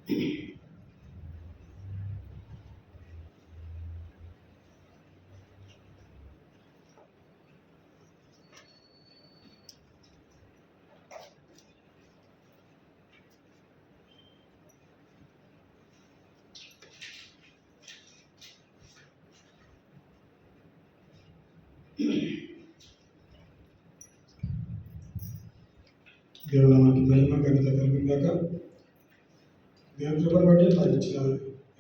దేవుడు నామానికి మహిమ ఘనత కలుగుగాక. దేవుని కృపను బట్టి నాకు ఇచ్చిన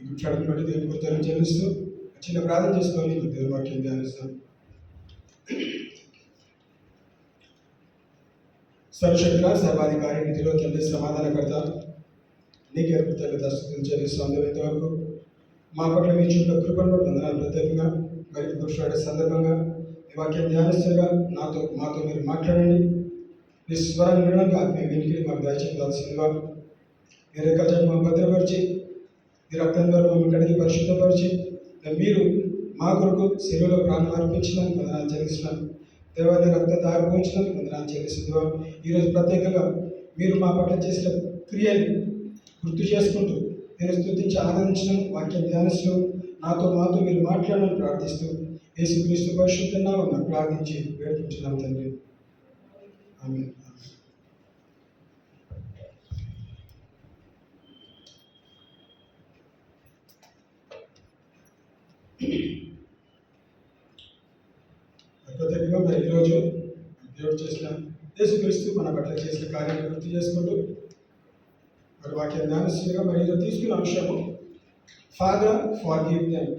ఈ క్షణం బట్టి దేవుని కృతజ్ఞతలు చెల్లిస్తూ చిన్న ప్రార్థన చేసుకొని దేవుని వాక్యం ధ్యానిస్తాం. సర్వశక్తుల సర్వాధికారి నిధిలో తండ్రి సమాధానకర్త నీకే కృతజ్ఞతాస్తుతులు చెల్లిస్తాం. ఇంతవరకు మా పట్ల మీ చూపిన కృపను బట్టి వందనాలు. ప్రత్యేకంగా మరి పురుషుడు సందర్భంగా ఈ వాక్యం ధ్యానిస్తుండగా మాతో మీరు మాట్లాడండి. నీ స్వరం వినడానికి ఆత్మీయ వెనుకలు మాకు దయచేయాల్సిందిగా మీరు కథను మాకు భద్రపరిచి మీ రక్తం ద్వారా మమ్మల్ని కడిగి పరిశుద్ధపరిచి మీరు మా కొరకు శిలువలో ప్రాణం అర్పించినందుకు వందనాలు చెల్లిస్తున్నాను. దేవాన్ని రక్త దారిపోయించినందుకు వందనాలు చెల్లిస్తుందిగా ఈరోజు ప్రత్యేకంగా మీరు మా పట్ల చేసిన క్రియలు గుర్తు చేసుకుంటూ నేను స్తుతించి ఆనందించడం వాక్యం ధ్యానిస్తూ మాతో మీరు మాట్లాడాలని ప్రార్థిస్తూ యేసుక్రీస్తు పరిశుద్ధ నామమున ప్రార్థించి వేడుకుంటున్నాం తండ్రి. ఆమేన్. ప్రత్యేకంగా మరి ఈరోజు దేవుడు చేసిన యేసుక్రీస్తు మన పట్ల చేసిన కార్యాన్ని గుర్తు చేసుకుంటూ మరి వాక్యం ధ్యానిస్తుండగా మరి ఈరోజు తీసుకున్న అంశము ఫాదర్ ఫర్గివ్ దెమ్,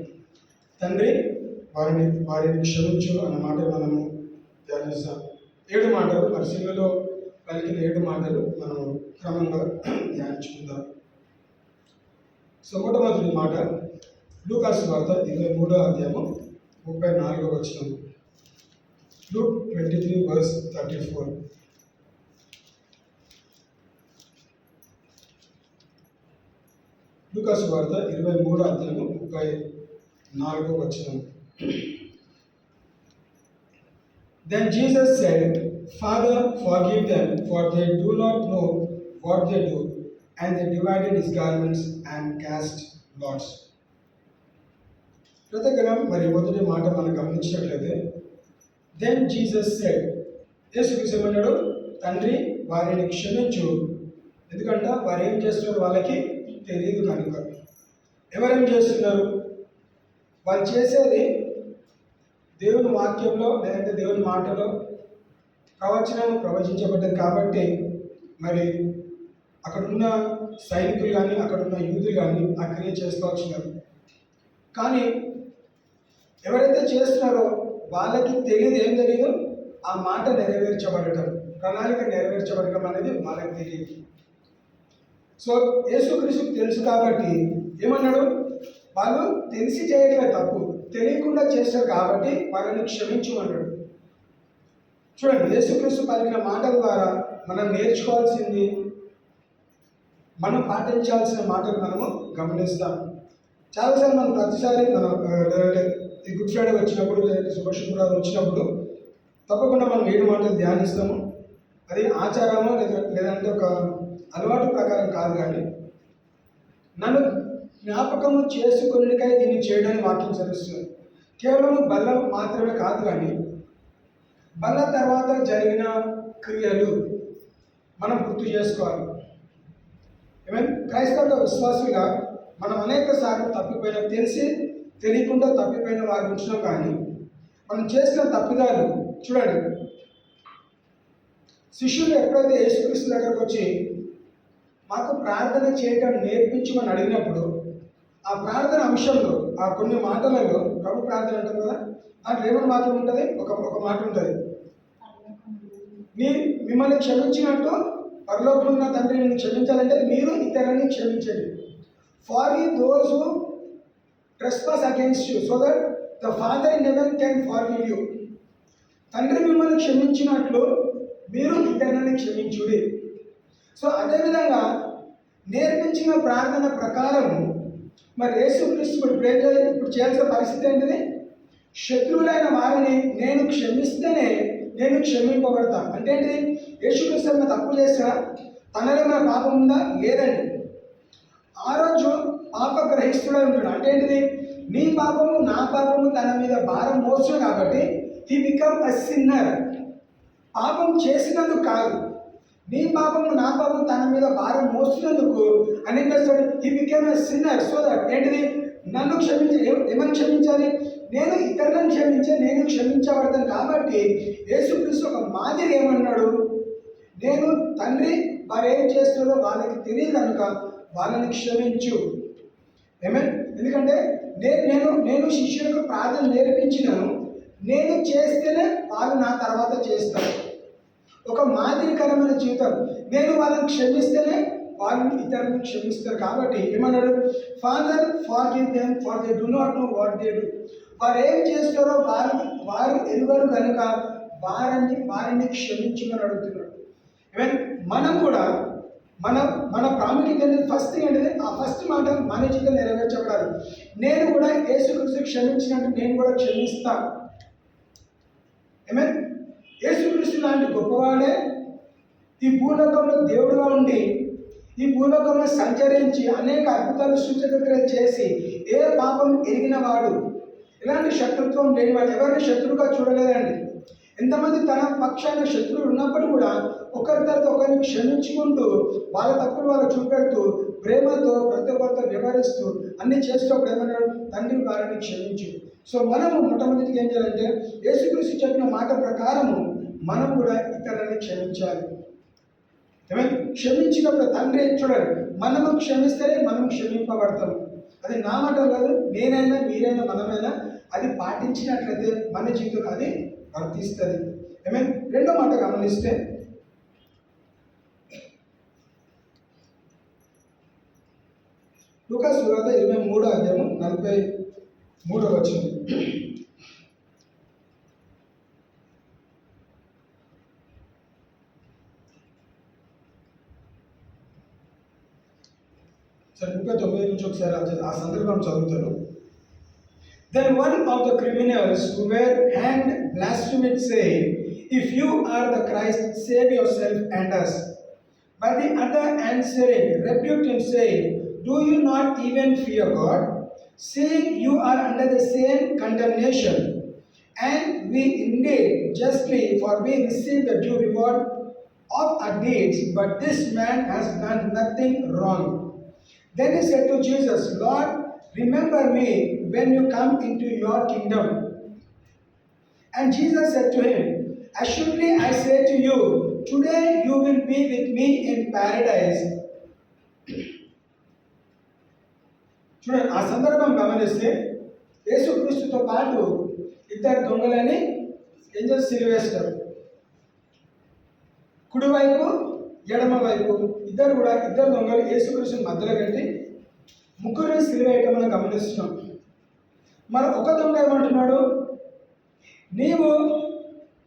తండ్రి వారిని క్షమించు అన్న మాట మనము ధ్యానిస్తాం. 7 మాటలు మరి సిలువలో పలికిన 7 మాటలు మనం క్రమంగా ధ్యానించుకుందాం. సో మొట్టమొదటి మాట లూకా సువార్త 23వ అధ్యాయము 34వ వచనం. Luke 23 verse 34. లూకా సువార్త 23వ అధ్యాయము 34వ వచనం. Then Jesus said, Father, forgive them, for they do not know what they do. And they divided his garments and cast lots. ప్రత్యేకంగా మరి మొదటి మాట మనం గమనించినట్లయితే దెన్ జీసస్ సెడ్, యేసుక్రీస్తు ఏమన్నాడు? తండ్రి వారిని క్షమించు, ఎందుకంటే వారు ఏం చేస్తున్నారు వాళ్ళకి తెలియదు కనుక. ఎవరేం చేస్తున్నారు? వాళ్ళు చేసేది దేవుని వాక్యంలో లేదంటే దేవుని మాటలో ప్రవచనం ప్రవచించబడ్డది కాబట్టి మరి అక్కడున్న సైనికులు కానీ అక్కడున్న యూదులు కానీ ఆ క్రియ చేసుకోవచ్చున్నారు. కానీ ఎవరైతే చేస్తున్నారో వాళ్ళకి తెలియదు. ఏం తెలియదు? ఆ మాట నెరవేర్చబడటం, ప్రణాళిక నెరవేర్చబడటం అనేది వాళ్ళకి తెలియదు. సో యేసుక్రీస్తుకు తెలుసు కాబట్టి ఏమన్నాడు? వాళ్ళు తెలిసి చేయట్లేదు తప్పు, తెలియకుండా చేస్తారు కాబట్టి వాళ్ళని క్షమించమన్నాడు. చూడండి, యేసుక్రీస్తు పలికిన మాటల ద్వారా మనం నేర్చుకోవాల్సింది, మనం పాటించాల్సిన మాటలు మనము గమనిస్తాం. చాలాసార్లు మనం ప్రతిసారి మనం ఈ గుడ్ ఫ్రైడే వచ్చినప్పుడు లేదంటే శుభశుక్రవారం వచ్చినప్పుడు తప్పకుండా మనం 7 మాటలు ధ్యానిస్తాము. అది ఆచారమో లేదంటే ఒక అలవాటు ప్రకారం కాదు, కానీ నన్ను జ్ఞాపకము చేసుకునేకై దీన్ని చేయడానికి వాక్యం సరిస్తుంది. కేవలం బల్ల మాత్రమే కాదు, కానీ బల్ల తర్వాత జరిగిన క్రియలు మనం గుర్తు చేసుకోవాలి. క్రైస్తవ విశ్వాసులుగా మనం అనేక సార్లు తప్పిపోయిన, తెలియకుండా తప్పిపోయిన వారు ఉంచినాం. కానీ మనం చేసిన తప్పిదాలు చూడండి, శిష్యులు ఎప్పుడైతే యేసుక్రీస్తు దగ్గరకు వచ్చి మాకు ప్రార్థన చేయడం నేర్పించమని అడిగినప్పుడు ఆ ప్రార్థన అంశంలో ఆ కొన్ని మాటలలో ప్రభు ప్రార్థన అంటాం కదా, దాంట్లో ఏమైనా వాక్యం ఉంటుంది? ఒక మాట ఉంటుంది, మిమ్మల్ని క్షమించినట్టు పరలోకంలో ఉన్న తండ్రి నిన్ను క్షమించాలంటే మీరు ఇతరులని క్షమించండి. Forgive those who trespass against you, so that the Father in heaven can forgive you. తండ్రి మిమ్మల్ని క్షమించినట్లు మీరు ఇతరులని క్షమించుడి. సో అదేవిధంగా నేర్పించిన ప్రార్థన ప్రకారం మరి యేసుక్రీస్తు ఇప్పుడు చేయాల్సిన పరిస్థితి ఏంటిది? శత్రువులైన వారిని నేను క్షమిస్తేనే నేను క్షమింపబడతా. అంటే ఏంటి? యేసుక్రీస్తు తప్పు చేసినా తనలో మన పాపం ఉందా? లేదండి. ఆ రోజు పాపగ్రహిస్తుడై ఉంటాడు. అంటే ఏంటిది? నీ పాపము నా పాపము తన మీద భారం మోస్తుంది కాబట్టి హీ బికమ్ అ సిన్నర్. పాపం చేసినందుకు కాదు, నీ పాపము నా పాపం తన మీద భారం మోస్తున్నందుకు అని చేస్తాడు. He become a sinner so that ఏంటిది? నన్ను ఏమని క్షమించాలి? నేను ఇతరులను క్షమించే నేను క్షమించబడతాను. కాబట్టి యేసుక్రీస్తు ఒక మాదిరి ఏమన్నాడు? నేను తండ్రి వారు ఏం చేస్తున్నారో వాళ్ళకి తెలియదు కనుక వాళ్ళని క్షమించు. ఎందుకంటే నేను శిష్యులకు ప్రార్థన నేర్పించినాను, నేను చేస్తేనే వాళ్ళు నా తర్వాత చేస్తారు. ఒక మాదిరికరమైన జీవితం. నేను వాళ్ళని క్షమిస్తేనే వాళ్ళు ఇతరులను క్షమిస్తారు. కాబట్టి ఏమన్నాడు? Father forgive them for they do not know what they do. వారు ఏం చేస్తారో వారు ఎరుగరు కనుక వారిని క్షమించమని అడుగుతున్నాడు. మనం కూడా మన ప్రాముఖ్యత ఫస్ట్ థింగ్ ఏంటిది? ఆ ఫస్ట్ మాట మన జీవితం నెరవేర్చబడాలి. నేను కూడా యేసుక్రీస్తు క్షమించినట్టు నేను కూడా క్షమిస్తాను. యేసుక్రీస్తు లాంటి గొప్పవాడే ఈ భూలోకంలో దేవుడుగా ఉండి ఈ భూలోకంలో సంచరించి అనేక అద్భుతాలు సూచక్రియలు చేసి ఏ పాపం ఎరిగిన వాడు, ఇలాంటి శత్రుత్వం లేనివాడు, ఎవరిని శత్రువుగా చూడలేదండి. ఎంతమంది తన పక్షాన శత్రువులు ఉన్నప్పుడు కూడా ఒకరి తర్వాత ఒకరిని క్షమించుకుంటూ వాళ్ళ తప్పులు వాళ్ళు చూపెడుతూ ప్రేమతో ప్రతి ఒక్కరితో వ్యవహరిస్తూ అన్ని చేసేటప్పుడు ఏమన్నాడు? తండ్రి వారిని క్షమించు. సో మనము మొట్టమొదటిగా ఏం చేయాలంటే యేసుక్రీస్తు చెప్పిన మాట ప్రకారము మనం కూడా ఇతరులని క్షమించాలి. క్షమించినప్పుడు తండ్రి చూడండి, మనము క్షమిస్తేనే మనం క్షమింపబడతాం. అది నా మాట కాదు, నేనైనా మీరైనా మనమైనా అది పాటించినట్లయితే మన జీవితంలో అది వర్తిస్తుంది. రెండో మాట గమనిస్తే లూకా సువార్త 23వ అధ్యాయం 43వ వచనం. సరే 39 నుంచి ఒకసారి ఆ సందర్భం చదువుతాను. Then one of the criminals who were hanged blasphemed, saying, "If you are the Christ, save yourself and us." But the other answering rebuked him, saying, "Do you not even fear God, seeing you are under the same condemnation? And we indeed justly, for we receive the due reward of our deeds, but this man has done nothing wrong." Then he said to Jesus, "Lord, remember me when you come into your kingdom." And Jesus said to him, "Assuredly I say to you, today you will be with me in paradise." చూడండి, ఆ సందర్భం గమనిస్తే యేసుక్రీస్తుతో పాటు ఇద్దరు దొంగలని ఏం చేసి సిలువేస్తారు. కుడివైపు ఎడమ వైపు ఇద్దరు దొంగలు యేసుక్రీస్తుని మధ్యలో పెట్టి ముగ్గురిని సిలువేయటం మనం గమనిస్తున్నాం. మరి ఒక దొంగ ఏమంటున్నాడు? నీవు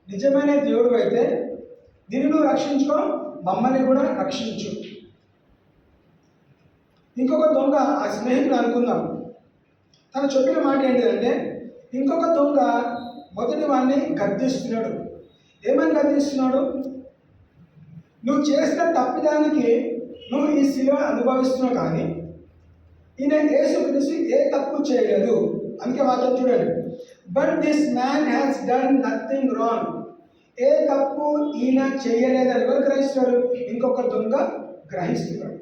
నిజమైన దేవుడు అయితే నిన్ను నువ్వు రక్షించుకో, మమ్మల్ని కూడా రక్షించు. ఇంకొక దొంగ, ఆ స్నేహితుడు అనుకుందాం, తను చెప్పిన మాట ఏంటిదంటే, ఇంకొక దొంగ మొదటి వాడిని గద్దిస్తున్నాడు. ఏమని గద్దిస్తున్నాడు? నువ్వు చేసిన తప్పిదానికి నువ్వు ఈ శిలువ అనుభవిస్తున్నావు, కానీ ఈయన యేసుక్రీస్తు ఏ తప్పు చేయలేదు. అందుకే వాక్యం చూడండి, but this man has done nothing wrong. ఏ తప్పు ఈయన చేయలేదని ఎవరు గ్రహిస్తాడు? ఇంకొక దొంగ గ్రహిస్తున్నాడు.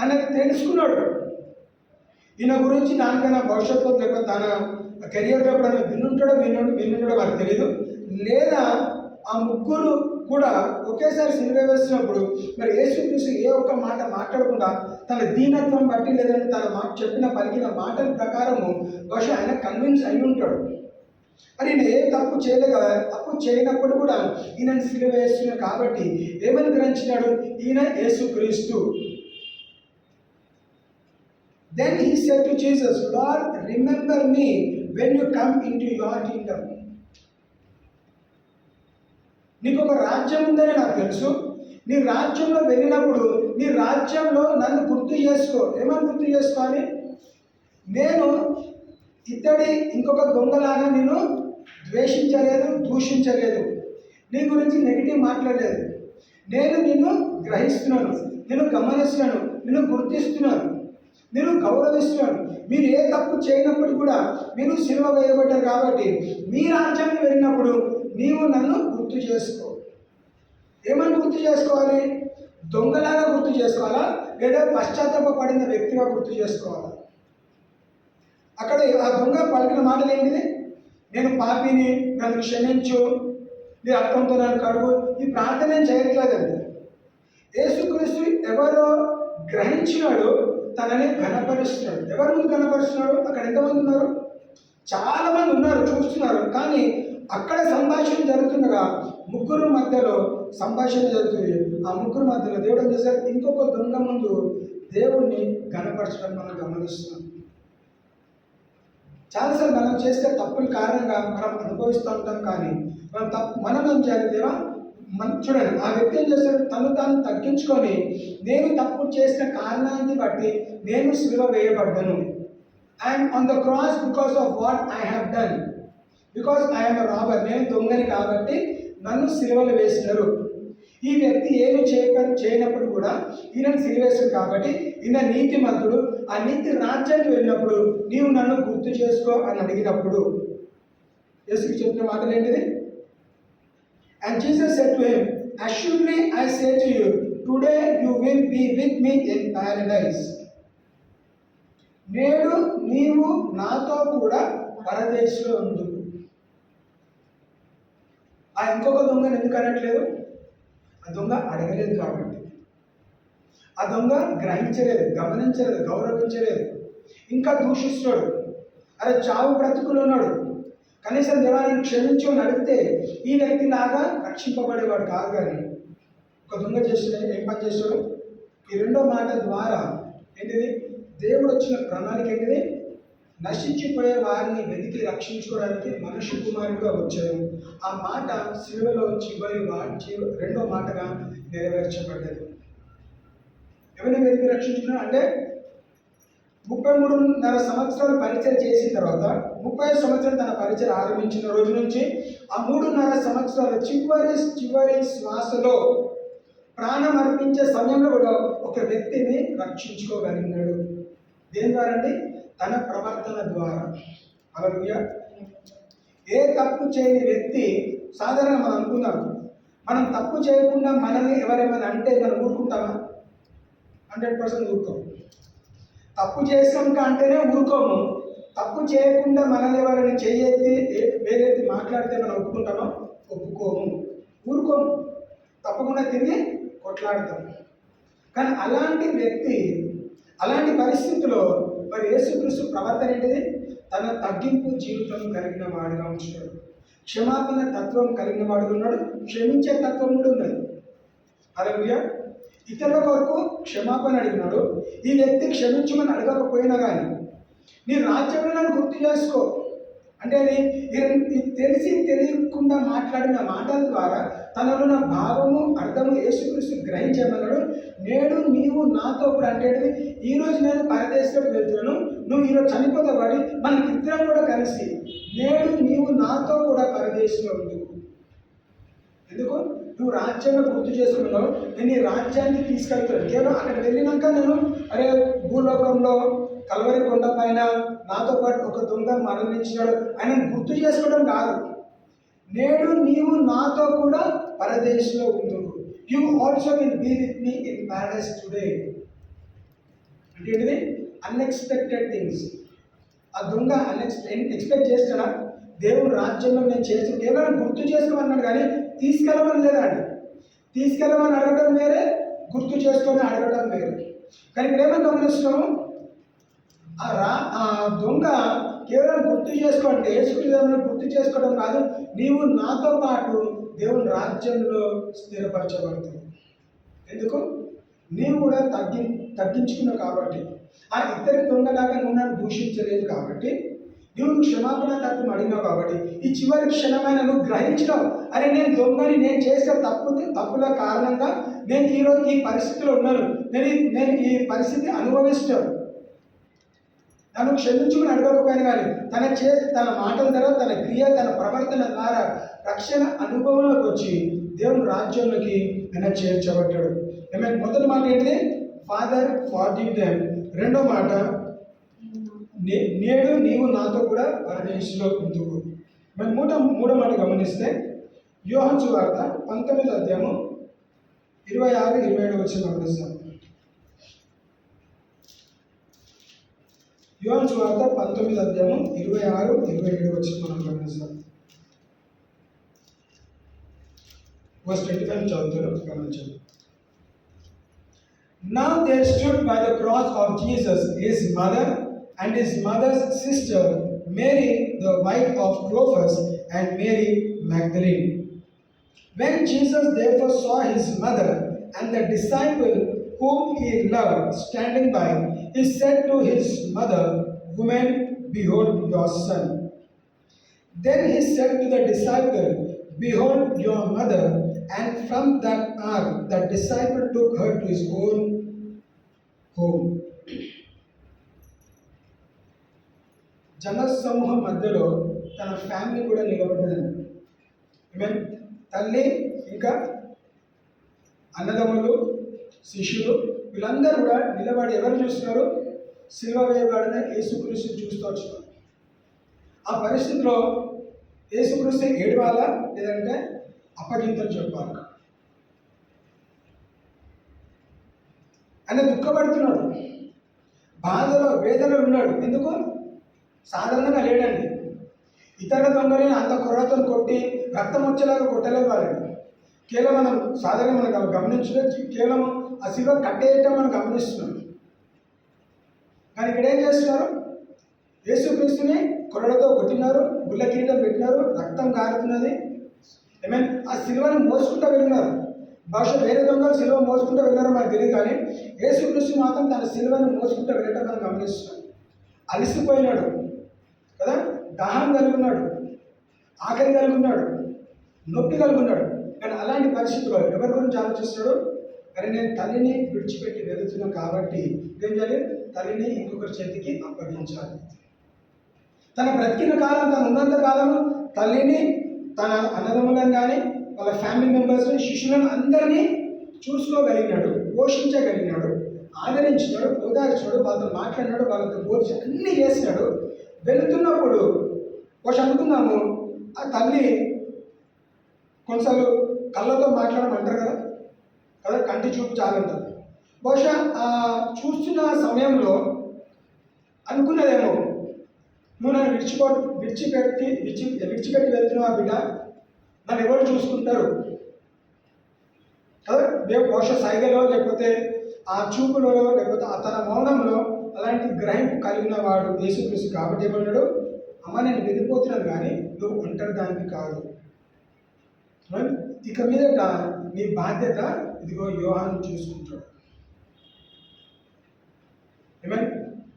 అనేది తెలుసుకున్నాడు. ఈయన గురించి దానికైనా భవిష్యత్తులో లేకపోతే తన కెరియర్లో ఎప్పుడైనా వినుంటాడో వారికి తెలియదు. లేదా ఆ ముగ్గురు కూడా ఒకేసారి సిలువ వేసినప్పుడు మరి యేసుక్రీస్తు ఏ ఒక్క మాట మాట్లాడకుండా తన దీనత్వం బట్టి లేదంటే తన పలికిన మాటల ప్రకారము బహుశా ఆయన కన్విన్స్ అయి ఉంటాడు. మరి ఈయన ఏ తప్పు చేయలేదు కదా, తప్పు చేయనప్పుడు కూడా ఈయనని సిలువ వేస్తున్నాడు. కాబట్టి ఏమని గ్రహించినాడు? ఈయన యేసుక్రీస్తు. Then he said to Jesus, "Lord, remember me when you come into your kingdom." నీకు ఒక రాజ్యం ఉందని నాకు తెలుసు. నీ రాజ్యంలో వెళ్ళినప్పుడు నీ రాజ్యంలో నన్ను గుర్తు చేసుకో. ఏమని గుర్తు చేసుకోవాలి? నేను ఇంకొక దొంగలాగా నేను ద్వేషించలేదు, దూషించలేదు, నీ గురించి నెగిటివ్ మాట్లాడలేదు. నేను నిన్ను గ్రహిస్తున్నాను, నిన్ను గమనిస్తున్నాను, నిన్ను గుర్తిస్తున్నాను, నేను గౌరవిస్తున్నాను. మీరు ఏ తప్పు చేయనప్పుడు కూడా మీరు సిలువ వేయబడ్డారు కాబట్టి మీ రాజ్యానికి వెళ్ళినప్పుడు నీవు నన్ను గుర్తు చేసుకో. ఏమని గుర్తు చేసుకోవాలి? దొంగలాగా గుర్తు చేసుకోవాలా, లేదా పశ్చాత్తాపడిన వ్యక్తిగా గుర్తు చేసుకోవాలా? అక్కడ ఆ దొంగ పలికిన మాటలు ఏంటిది? నేను పాపిని, నన్ను క్షమించు, నీ రక్తంతో నన్ను కడుగు. ఈ ప్రార్థన నేను చేయట్లేదండి. యేసుక్రీస్తు ఎవరో గ్రహించినాడు, తనని ఘనపరుస్తున్నాడు. ఎవరి ముందు ఘనపరుస్తున్నాడు? అక్కడ ఎంతమంది ఉన్నారు? చాలా మంది ఉన్నారు, చూస్తున్నారు. కానీ అక్కడ సంభాషణ జరుగుతుండగా ముగ్గురు మధ్యలో సంభాషణ జరుగుతుంది. ఆ ముగ్గురు మధ్యలో దేవుడు ఏం చేశారు? ఇంకొక దొంగ ముందు దేవుణ్ణి ఘనపరచడం మనం గమనిస్తున్నాం. చాలాసార్లు మనం చేసే తప్పుల కారణంగా మనం అనుభవిస్తూ ఉంటాం. కానీ మనం ఏం చేయాలి? దేవా చూడండి, ఆ వ్యక్తి ఏం చేస్తాడు? తను తాను తగ్గించుకొని నేను తప్పు చేసిన కారణాన్ని బట్టి నేను సిలువ వేయబడ్డాను. I'm on the cross because of what I have done, because I'm a robber. నేను దొంగని కాబట్టి నన్ను సిలువలు వేసినారు. ఈ వ్యక్తి ఏమి చేయనప్పుడు కూడా ఈయనను సిలువేశారు కాబట్టి ఈయన నీతిమంతుడు. ఆ నీతి రాజ్యానికి వెళ్ళినప్పుడు నీవు నన్ను గుర్తు చేసుకో అని అడిగినప్పుడు యేసుకి చెప్పిన మాటలు ఏంటిది? And Jesus said to him, assuredly I say to you, today you will be with me in paradise. నేడు నీవు నాతో కూడా పరదేశంలో ఉండు. ఆ ఇంకొక దొంగను ఎందుకు అనట్లేదు? ఆ దొంగ అడగలేదు కాబట్టి, ఆ దొంగ గ్రహించలేదు, గమనించలేదు, గౌరవించలేదు. ఇంకా దూషిస్తున్నాడు. అరే చావు బ్రతుకులు ఉన్నాడు, కనీసం దేవాన్ని క్షమించు అని అడిగితే ఈ వ్యక్తి లాగా రక్షింపబడేవాడు కాదు. కానీ ఒక దొంగ చేస్తున్నాడు, ఏం పని చేస్తాడు? ఈ రెండో మాట ద్వారా ఏంటిది? దేవుడు వచ్చిన ప్రణాళిక ఏంటిది? నశించిపోయే వారిని వెతికి రక్షించుకోవడానికి మనుష్య కుమారుడుగా వచ్చాడు. ఆ మాట శిలువలో రెండో మాటగా నెరవేర్చబడ్డది. ఎవరిని వెతికి రక్షించుకున్నా అంటే 33.5 సంవత్సరాలు పరిచయం చేసిన తర్వాత 30 సంవత్సరాలు తన పరిచయం ఆరంభించిన రోజు నుంచి ఆ 3.5 సంవత్సరాల చివరి శ్వాసలో ప్రాణం అర్పించే సమయంలో కూడా ఒక వ్యక్తిని రక్షించుకోగలిగినాడు. దేని ద్వారా అండి? తన ప్రవర్తన ద్వారా. హల్లెలూయా. ఏ తప్పు చేయని వ్యక్తి, సాధారణంగా మనం అనుకున్నాం, మనం తప్పు చేయకుండా మనల్ని ఎవరేమైనా అంటే మనం ఊరుకుంటామా? 100% ఊరుకోము. తప్పు చేసాం అంటేనే ఊరుకోము. తప్పు చేయకుండా మనల్ని ఎవరైనా చెయ్యెత్తి వేరెత్తి మాట్లాడితే మనం ఒప్పుకుంటామా? ఒప్పుకోము, ఊరుకోము. తప్పకుండా తిరిగి కొట్లాడతాం. కానీ అలాంటి వ్యక్తి, అలాంటి పరిస్థితిలో మరి యేసుక్రీస్తు ప్రవర్తన ఏంటిది? తన తగ్గింపు జీవితం కలిగిన వాడుగా ఉంచుతాడు. క్షమాపణ తత్వం కలిగిన వాడుగా ఉన్నాడు. క్షమించే తత్వం కూడా ఉన్నది. హల్లెలూయా. ఇతరుల వరకు క్షమాపణ అడిగినాడు. ఈ వ్యక్తి క్షమించమని అడగకపోయినా కానీ నీ రాజ్యంలో నన్ను గుర్తు చేసుకో అంటే తెలిసి తెలియకుండా మాట్లాడిన మాటల ద్వారా తనలో నా భావము అర్థము యేసుక్రీస్తు గ్రహించమన్నాడు. నేడు నీవు నాతో కూడా అంటే ఈరోజు నేను పరదేశంలోకి వెళ్తున్నాను, నువ్వు ఈరోజు చనిపోతావు కాబట్టి మనకి ఇద్దరం కూడా కలిసి నేడు నీవు నాతో కూడా పరదేశంలో ఉంది. ఎందుకు? నువ్వు రాజ్యాన్ని గుర్తు చేసుకున్నావు. నేను ఈ రాజ్యాన్ని తీసుకెళ్తున్నాను. కేవలం అక్కడ వెళ్ళినాక నేను అరే భూలోకంలో కల్వరి కొండ పైన నాతో పాటు ఒక దొంగ మరణించినాడు ఆయన గుర్తు చేసుకోవడం కాదు. నేడు నీవు నాతో కూడా పరదేశంలో ఉండు. You also will be with me in paradise today. అంటే ఏంటిది? Unexpected things. ఆ దొంగ ఎక్స్పెక్ట్ చేస్తాడా? దేవుడు రాజ్యంలో నేను చేస్తాను కేవలం గుర్తు చేసుకోమన్నాడు కానీ తీసుకెళ్ళమని లేదండి. తీసుకెళ్ళమని అడగడం వేరే, గుర్తు చేసుకొని అడగడం వేరే. కానీ ఇక్కడ ఏమని గమనిస్తున్నాము? ఆ దొంగ కేవలం గుర్తు చేసుకోండి, యేసుక్రీస్తుని గుర్తు చేసుకోవడం కాదు, నీవు నాతో పాటు దేవుని రాజ్యంలో స్థిరపరచబడతావు. ఎందుకు? నీవు కూడా తగ్గించుకున్నావు కాబట్టి. ఆ ఇద్దరి దొంగలాగా నువ్వు నన్ను దూషించలేదు కాబట్టి, నువ్వు క్షమాపణ తత్వం అడిగినావు కాబట్టి ఈ చివరి క్షణమైన నువ్వు గ్రహించినావు. అరే నేను దొంగని, నేను చేసిన తప్పుల కారణంగా నేను ఈరోజు ఈ పరిస్థితిలో ఉన్నాను, నేను ఈ పరిస్థితి అనుభవిస్తాను. నన్ను క్షమించుకుని అడగకపోయినా కానీ తన మాటల ద్వారా, తన క్రియ, తన ప్రవర్తన ద్వారా రక్షణ అనుభవంలోకి వచ్చి దేవుని రాజ్యంలోకి ఆయన చేర్చబడ్డాడు. మొదటి మాట ఏంటిది? Father forgive them. రెండో మాట, నేడు నీవు నాతో కూడా పరదేశంలో ఉందువు. మరి మూడో మాట గమనిస్తే యోహాను సువార్త 19వ అధ్యాయము 26, 27 వచ్చిన గమనిస్తాం. యోహాను సువార్త 19వ అధ్యాయము 26, 27 వచ్చిన మనం గమనిస్తాం. వర్స్ 25 చదువుతారు, గమనించండి. Now there stood by the cross of Jesus his mother and his mother's sister Mary the wife of Clopas and Mary Magdalene. When Jesus therefore saw his mother and the disciple whom he loved standing by, he said to his mother, Woman, behold your son. Then he said to the disciple, Behold your mother. And from that hour the disciple took her to his own home. జనసమూహం మధ్యలో తన family కూడా నిలబడ్డదండి. తల్లి, ఇంకా అన్నదమ్ములు, శిష్యులు, వీళ్ళందరూ కూడా నిలబడి ఎవరు చూస్తున్నారు? సిలువ వేయబడిన యేసుక్రీస్తు చూస్తూ వచ్చినారు. ఆ పరిస్థితిలో యేసుక్రీస్తు ఏడవాలా లేదంటే అప్పగింతలు చెప్పాలి? ఆయన దుఃఖపడుతున్నాడు, బాధలో వేదనలో ఉన్నాడు. ఎందుకు? సాధారణంగా లేడండి. ఇతర దొంగని అంత కొర్రతో కొట్టి రక్తం వచ్చేలాగా కొట్టలేదు వాళ్ళని. కేవలం మనం సాధారణంగా మనం గమనించలేదు, కేవలం ఆ శిలువ కట్టేయటం మనం గమనిస్తున్నాం. కానీ ఇక్కడ ఏం చేస్తున్నారు? యేసుక్రీస్తుని కొరడతో కొట్టినారు, గుళ్ళ కిరీటం పెట్టినారు, రక్తం కారుతున్నది. ఆ శిలువని మోసుకుంటూ వెళ్ళినారు. బహుశా వేరే దొంగలు శిలువ మోసుకుంటూ వెళ్ళారో మనకు తెలియదు, కానీ యేసుక్రీస్తు మాత్రం తన శిలువని మోసుకుంటూ వెళ్ళటం మనం గమనిస్తున్నాం. అలసిపోయినాడు కదా, దాహం కలిగి ఉన్నాడు, ఆకలి కలిగి ఉన్నాడు, నొప్పి కలిగి ఉన్నాడు. కానీ అలాంటి పరిస్థితుల్లో ఎవరి గురించి ఆలోచిస్తాడు? కానీ నేను తల్లిని విడిచిపెట్టి వెళుతున్నాను కాబట్టి ఏం చేయాలి? తల్లిని ఇంకొకరి చేతికి అప్పగించాలి. తన బ్రతికిన కాలం, తను ఉన్నంత కాలము తల్లిని, తన అన్నదమ్ములను కానీ వాళ్ళ ఫ్యామిలీ మెంబర్స్ని, శిష్యులను అందరినీ చూసుకోగలిగినాడు, పోషించగలిగినాడు, ఆదరించినాడు, ఓదార్చాడు, వాళ్ళతో మాట్లాడినాడు, వాళ్ళతో పోల్చి అన్నీ చేసినాడు. వెళుతున్నప్పుడు కొంచెం అనుకున్నాము, ఆ తల్లి కొన్నిసార్లు కళ్ళతో మాట్లాడమంటారు కదా, కంటి చూపు చాలంటారు. బహుశా చూస్తున్న సమయంలో అనుకున్నదేమో, నువ్వు నన్ను విడిచిపెట్టి వెళ్తున్నావా బిడ్డ, నన్ను ఎవరు చూసుకుంటారు కదా. బహుశా సైగలో, లేకపోతే ఆ చూపులో, లేకపోతే తన మౌనంలో అలాంటి గ్రహింపు కలిగిన వాడు యేసుక్రీస్తు. కాబట్టి ఏమన్నాడు? అమ్మ, నేను వెళ్ళిపోతున్నాను, కానీ నువ్వు ఒంటరి దానికి కాదు. ఇక మీదట నీ బాధ్యత ఇదిగో యోహాను చూసుకుంటాడు.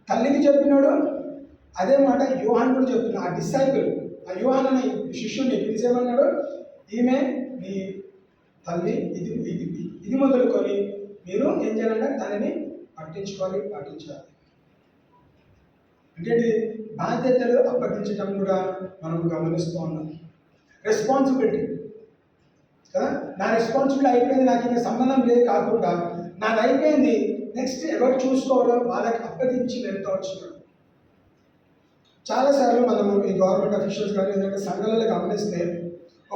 తల్లికి చెప్పినాడు, అదే మాట యోహాను కూడా చెప్తున్నాడు. ఆ డిసైపుల్, ఆ యోహాను అనే శిష్యుడిని పిలిచేమన్నాడు, ఈమె నీ తల్లి, ఇది మొదలుకొని మీరు ఏం చేయాలంటే తనని పట్టించుకోవాలి, పాటించాలి. అంటే బాధ్యతలు అప్పగించడం కూడా మనం గమనిస్తూ ఉన్నాం. రెస్పాన్సిబిలిటీ కదా, నా రెస్పాన్సిబిలిటీ అయిపోయింది, నాకు ఇంకా సంబంధం లేదు కాకుండా నాది అయిపోయింది, నెక్స్ట్ ఎవరు చూసుకోవడం వాళ్ళకి అప్పగించి వెళ్తూ వచ్చినాడు. చాలాసార్లు మనము ఈ గవర్నమెంట్ అఫీషియల్స్ కానీ లేదంటే సంఘాలలో గమనిస్తే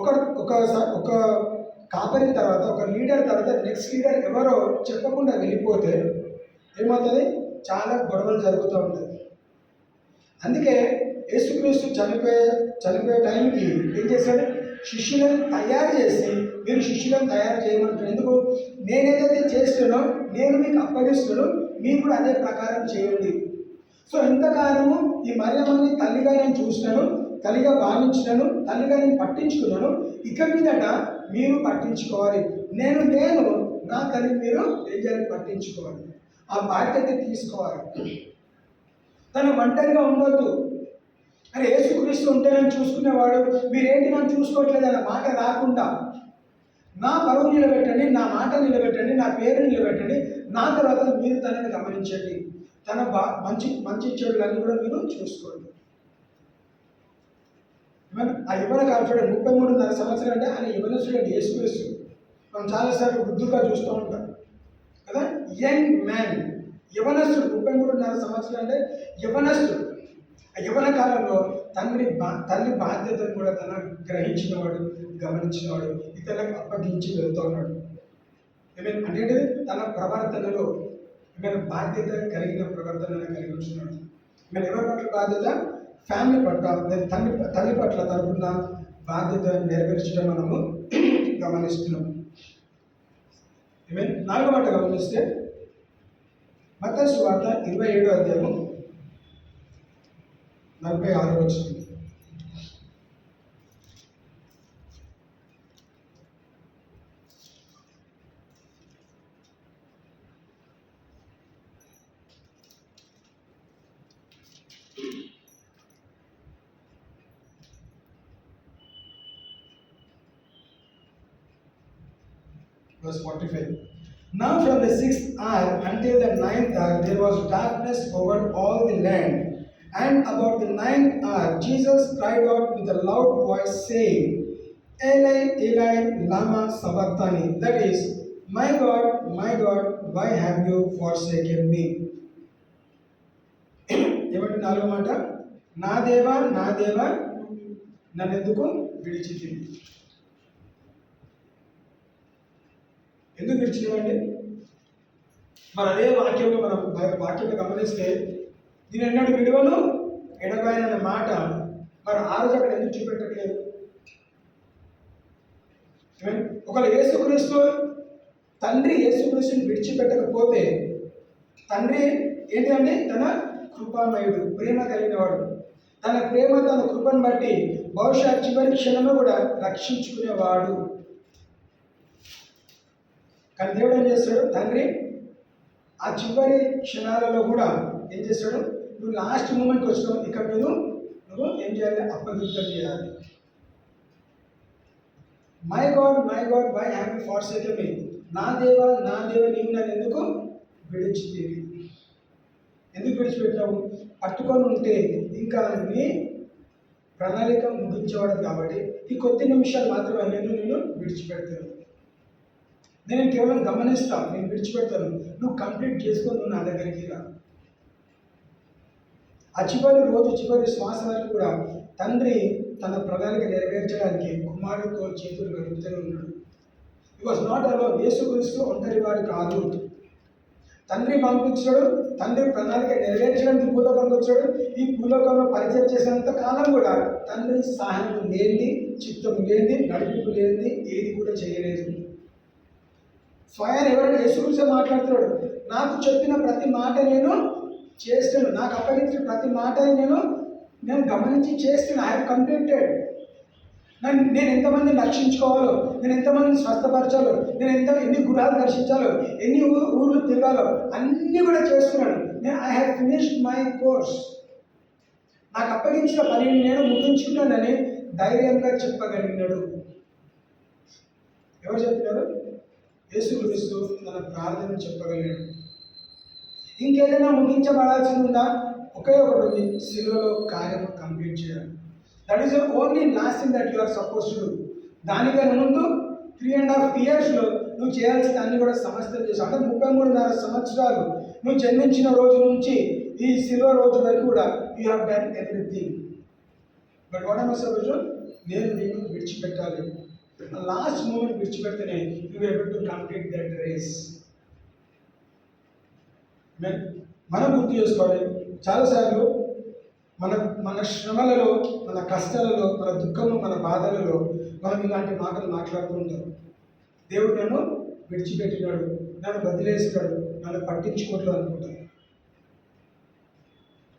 ఒక కాపరి తర్వాత, ఒక లీడర్ తర్వాత నెక్స్ట్ లీడర్ ఎవరో చెప్పకుండా వెళ్ళిపోతే ఏమవుతుంది? చాలా గొడవలు జరుగుతూ ఉంటుంది. అందుకే యేసుక్రీస్తు చనిపోయే టైంకి ఏం చేశాడు? శిష్యులను తయారు చేసి, మీరు శిష్యులను తయారు చేయమంటారు. ఎందుకు? నేనేదైతే చేస్తున్నానో, నేను మీకు అప్పగిస్తున్నాను, మీరు కూడా అదే ప్రకారం చేయండి. సో ఇంతకాలము ఈ మరియమ్మని తల్లిగా నేను చూసినాను, తల్లిగా భావించినాను, తల్లిగా నేను పట్టించుకున్నాను. ఇక మీదట మీరు పట్టించుకోవాలి. నేను నా తల్లిని మీరు ఏం చేయాలి? పట్టించుకోవాలి, ఆ బాధ్యత తీసుకోవాలి. తను ఒంటరిగా ఉండొద్దు. అరే, యేసుక్రీస్తు ఉంటే నన్ను చూసుకునేవాడు, మీరేంటి నన్ను చూసుకోవట్లేదు అన్న మాట రాకుండా, నా పరువు నిలబెట్టండి, నా మాట నిలబెట్టండి, నా పేరు నిలబెట్టండి, నా తర్వాత మీరు తనని గమనించండి, తన మంచి చెడులన్నీ కూడా మీరు చూసుకోండి. ఆ యువన కాల్చాడు 33.5 సంవత్సరాలు, అంటే ఆయన యువనస్తుడు యేసుక్రీస్తు. మనం చాలాసార్లు వృద్ధులుగా చూస్తూ ఉంటాం కదా. యంగ్ మ్యాన్, యవనస్తుడు, 33.5 సంవత్సరాలు అంటే యవనస్తుడు. ఆ యవన కాలంలో తల్లి బాధ్యతను కూడా తన గ్రహించినవాడు, గమనించినవాడు, ఇతరులకు అప్పగించి వెళ్తూ ఉన్నాడు. అంటే తన ప్రవర్తనలో బాధ్యత కలిగిన ప్రవర్తనను కలిగి ఉంటున్నాడు. ఎవరి పట్ల బాధ్యత? ఫ్యామిలీ పట్ల, తల్లి పట్ల తరపున బాధ్యత నెరవేర్చడం మనము గమనిస్తున్నాం. నాలుగో మాట గమనిస్తే మత్తయి సువార్త 27వ అధ్యాయం 46వ వచనం. Verse 45. Now from the 6th hour until the 9th hour there was darkness over all the land. And about the 9th hour Jesus cried out with a loud voice saying, Eli, Eli, lama sabachthani. That is, my God, why have you forsaken me? ఏమంటే నాలుగో మాట, నా దేవా నన్నెందుకు విడిచితివి? ఎందుకు విడిచినవండి? మరి అదే వాక్యంలో మనం వాక్యంలో గమనిస్తే నేను ఎన్నడూ విలువను ఎడబాయనన్న మాట మరి ఆ రోజు అక్కడ ఎందుకు చూపెట్టట్లేదు? ఒకవేళ యేసుక్రీస్తు తండ్రి యేసుక్రీస్తుని విడిచిపెట్టకపోతే, తండ్రి ఏంటంటే తన కృపామయుడు, ప్రేమ కలిగినవాడు. తన ప్రేమ, తన కృపను బట్టి బహుశా చివరి క్షణంలో కూడా రక్షించుకునేవాడు. కానీ దేవుడు ఏం చేస్తాడు? తండ్రి ఆ చివరి క్షణాలలో కూడా ఏం చేస్తాడు? నువ్వు లాస్ట్ మూమెంట్కి వచ్చినావు, ఇక నువ్వు ఏం చేయాలి? అప్పగింతం చేయాలి. My God why have you forsaken me? నా దేవా నీవు నన్ను ఎందుకు విడిచితివి? ఎందుకు విడిచిపెట్టావు? పట్టుకొని ఉంటే ఇంకా నీ ప్రణాళిక ముగించేవాడు కాబట్టి ఈ కొద్ది నిమిషాలు మాత్రమే నేను విడిచిపెడతాను. నేను కేవలం గమనిస్తాను, నేను విడిచిపెడతాను. నువ్వు కంప్లీట్ చేసుకొని నువ్వు నా దగ్గరికి రా. ఆ చివరి రోజు, చివరి శ్వాస వరకు కూడా తండ్రి తన ప్రణాళిక నెరవేర్చడానికి కుమారుడితో చేతులు గడుపుతూనే ఉన్నాడు. It was not alone. యేసుక్రీస్తు ఒంటరి వాడు కాదు. తండ్రి పంపించాడు, తండ్రి ప్రణాళిక నెరవేర్చడానికి భూలోకంలోకి వచ్చాడు. ఈ భూలోకంలో పరిచయం చేసినంత కాలం కూడా తండ్రి సహాయం లేనిది, చిత్తం లేనిది, నడిపింపు లేనిది ఏది కూడా చేయలేదు. స్వయాన్ని ఎవరైనా యేసుక్రీస్తు మాట్లాడుతున్నాడు, నాకు చెప్పిన ప్రతి మాట నేను చేస్తాను, నాకు అప్పగించిన ప్రతి మాటని నేను గమనించి చేస్తాను. I have completed. నేను ఎంతమందిని రక్షించుకోవాలో, నేను ఎంతమందిని స్వస్థపరచాలో, నేను ఎన్ని గృహాలు దర్శించాలో, ఎన్ని ఊర్లు తిరగాలో అన్నీ కూడా చేస్తున్నాను. I have finished my course. నాకు అప్పగించిన పనిని నేను ముగించుకున్నానని ధైర్యంగా చెప్పగలిగినాడు. ఎవరు చెప్పినారు? యేసుక్రీస్తు తన ప్రార్థన చెప్పగలిగాడు. ఇంకేదైనా ముగించబడాల్సింది ఉందా? ఒకే ఒకటి, సిలువలో కార్యము కంప్లీట్ చేయాలి. That is the only last thing that you are suppose to do. దానికన్నా ముందు 3.5 yearsలో నువ్వు చేయాల్సిన అన్ని కూడా సమస్యలు చేసావు. అంటే 33.5 సంవత్సరాలు నువ్వు జన్మించిన రోజు నుంచి ఈ సిలువ రోజు వరకు కూడా you have done everything. But what I'm suppose, నేను నిన్ను విడిచిపెట్టాలి. లాస్ట్ మూమెంట్ విడిచిపెడితేనే you able to complete that race. మనం గుర్తు చేసుకోవాలి, చాలాసార్లు మన శ్రమలలో, మన కష్టాలలో, మన దుఃఖము, మన బాధలలో మనం ఇలాంటి మాటలు మాట్లాడుతూ ఉంటాం. దేవుడు నన్ను విడిచిపెట్టినాడు, నన్ను వదిలేసినాడు, నన్ను పట్టించుకోవట్లేదు అనుకుంటాను.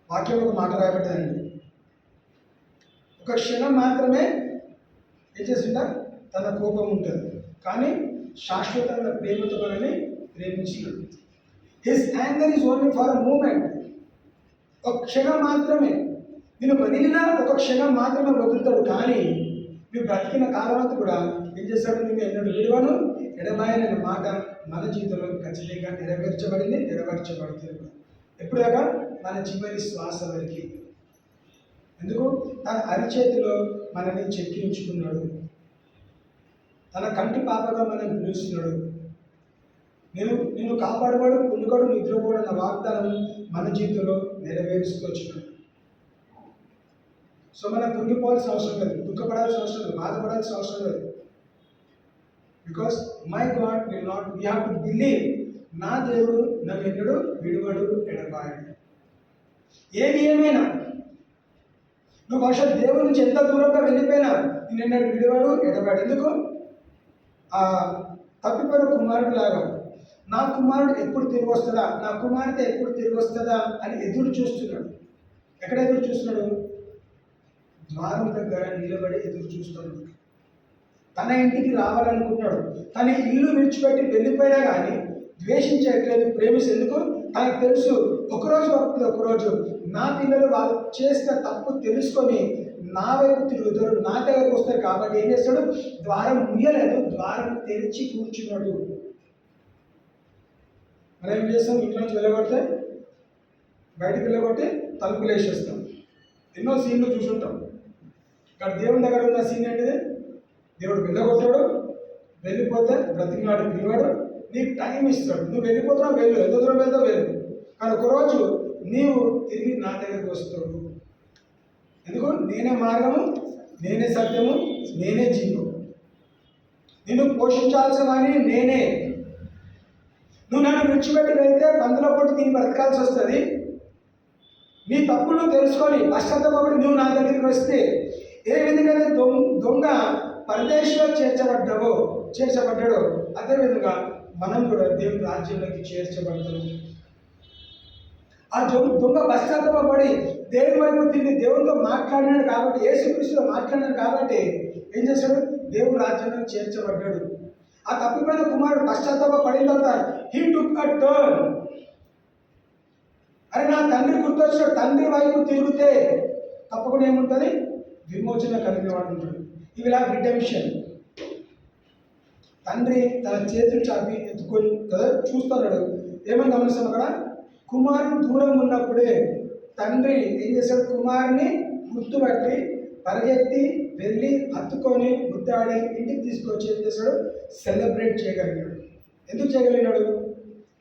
వాక్యం ఒక మాట రాయబడ్డానండి, ఒక క్షణం మాత్రమే ఏం చేసిందా? తన కోపం ఉంటుంది, కానీ శాశ్వతంగా ప్రేమతో మనల్ని ప్రేమించినాడు. His anger is only for a moment. ఒక క్షణం మాత్రమే నేను వదిలినా, ఒక క్షణం మాత్రమే వదులుతాడు. కానీ నువ్వు బ్రతికిన కాలమంతా కూడా ఏం చేస్తాడు? నేను ఎన్నడూ విలువను ఎడబాయనన్న మాట మన జీవితంలో ఖచ్చితంగా నెరవేర్చబడుతుంది. ఎప్పుడాక? మన చివరి శ్వాస వరకు. ఎందుకు? తన అరిచేతిలో మనల్ని చెక్కించుకున్నాడు. తన కంటి పాపగా మనం పిలుస్తున్నాడు. నేను కాపాడవాడు, పొందుకోడు, నిద్రపోడు అన్న వాగ్దానం మన జీవితంలో నెరవేరుస్తూ వచ్చినాడు. సో మనం కృంగిపోవాల్సిన అవసరం లేదు, దుఃఖపడాల్సిన అవసరం లేదు, బాధపడాల్సిన అవసరం లేదు. Because my God will not, we have to believe, నా దేవుడు నన్ను ఎన్నడు విడువడు, ఎడబాయడు. ఏది ఏమైనా నువ్వు బహుశా దేవుడి నుంచి ఎంత దూరంగా వెళ్ళిపోయినా నేను ఎన్నడు విడువడు, ఎడబాడు. ఎందుకు? తప్పిపోయిన కుమారుడు లాగా నా కుమారుడు ఎప్పుడు తిరిగి వస్తుందా, నా కుమార్తె ఎప్పుడు తిరిగి వస్తుందా అని ఎదురు చూస్తున్నాడు. ఎక్కడ ఎదురు చూస్తున్నాడు? ద్వారం దగ్గర నిలబడి ఎదురు చూస్తున్నాడు. తన ఇంటికి రావాలనుకుంటున్నాడు. తన ఇల్లు విడిచిపెట్టి వెళ్ళిపోయినా కానీ ద్వేషించట్లేదు, ప్రేమించేందుకు తనకు తెలుసు ఒకరోజు వస్తుంది, ఒకరోజు నా పిల్లలు వాళ్ళు చేసిన తప్పు తెలుసుకొని నా వైపు తిరుగుతారు, నా దగ్గరకు వస్తారు. కాబట్టి ఏం చేస్తాడు? ద్వారం ముయ్యలేదు, ద్వారం తెరిచి కూర్చున్నాడు. మనం ఏం చేస్తాం? ఇంట్లో నుంచి వెళ్ళగొడితే, బయటికి వెళ్ళగొట్టి తలుపులు వేసేస్తాం. ఎన్నో సీన్లు చూసుంటాం. ఇక్కడ దేవుని దగ్గర ఉన్న సీన్ ఏంటిది? దేవుడు వెళ్ళగొట్టాడు, వెళ్ళిపోతే బ్రతికినాడు, పిలివాడు, నీకు టైం ఇస్తాడు. నువ్వు వెళ్ళిపోతున్నావు, వెళ్ళు, ఎంత దూరం వెళ్తావు వెళ్ళు, కానీ ఒకరోజు నీవు తిరిగి నా దగ్గరికి వస్తావు. ఎందుకు? నేనే మార్గము, నేనే సత్యము, నేనే జీవం. నిన్ను పోషించాల్సిన వాడిని నేనే. నువ్వు నన్ను విడిచిపెట్టి వెళ్తే పందులో పొట్టు తిని బ్రతకాల్సి వస్తుంది. నీ తప్పులు తెలుసుకొని పశ్చాత్తాపడి నువ్వు నా దగ్గరికి వస్తే ఏ విధంగా దొంగ పరదేశంలో చేర్చబడ్డాడో అదేవిధంగా మనం కూడా దేవుని రాజ్యంలోకి చేర్చబడతాం. ఆ దొంగ పశ్చాత్తాపడి దేవుని వైపు తిరిగి దేవునితో మాట్లాడినాడు కాబట్టి, యేసుక్రీస్తుతో మాట్లాడినాడు కాబట్టి ఏం చేశాడు? దేవుని రాజ్యంలోకి చేర్చబడ్డాడు. ఆ తప్పిపోయిన కుమారుడు పశ్చాత్తాపడిన తర్వాత హీ టుక్ అ టర్న్. అరే నా తండ్రి గుర్తొచ్చాడు, తండ్రి వైపు తిరిగితే తప్పకుండా ఏముంటుంది? విమోచన కలిగిన వాడు ఉంటాడు. ఇవి ఇలా రిడెంప్షన్. తండ్రి తన చేతులు చాపి ఎత్తుకొని కదా చూస్తున్నాడు. ఏమని గమనిస్తాం అక్కడ? కుమారుడు దూరం ఉన్నప్పుడే తండ్రి ఏం చేశాడు? కుమారుని గుర్తుపట్టి పరిగెత్తి వెళ్ళి హత్తుకొని ముద్దాడి ఇంటికి తీసుకొచ్చి ఏం చేశాడు? సెలబ్రేట్ చేయగలిగాడు. ఎందుకు చేయగలిగినాడు?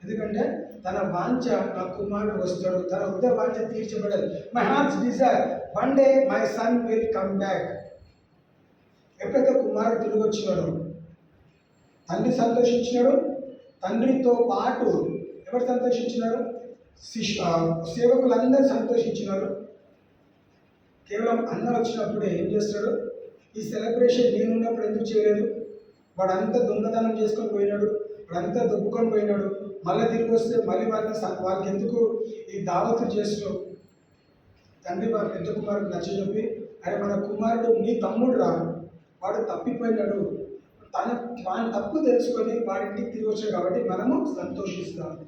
ఎందుకంటే తన వాంఛ, నా కుమారుడు వస్తాడు, తన వద్ద వాంఛ తీర్చబడదు. My heart's desire one day my son will come back. ఎప్పుడైతే కుమారుడు తిరిగి వచ్చినాడు, తండ్రి సంతోషించినాడు. తండ్రితో పాటు ఎవరు సంతోషించినారు? సేవకులందరూ సంతోషించినారు. కేవలం అన్న వచ్చినప్పుడు ఏం చేస్తాడు? ఈ సెలబ్రేషన్ నేనున్నప్పుడు ఎందుకు చేయలేదు? వాడంతా దొంగతనం చేసుకొని పోయినాడు, వాడంతా దొబ్బుకొని పోయినాడు, మళ్ళీ తిరిగి వస్తే మళ్ళీ వాళ్ళకి ఎందుకు ఈ దావతులు చేస్తున్నావు? తండ్రి వారి పెద్ద కుమారుడు నచ్చజెప్పి, అరే మన కుమారుడు నీ తమ్ముడు రా, వాడు తప్పిపోయినాడు, వాని తప్పు తెలుసుకొని వాడి ఇంటికి తిరిగి వచ్చాడు కాబట్టి మనము సంతోషిస్తాము.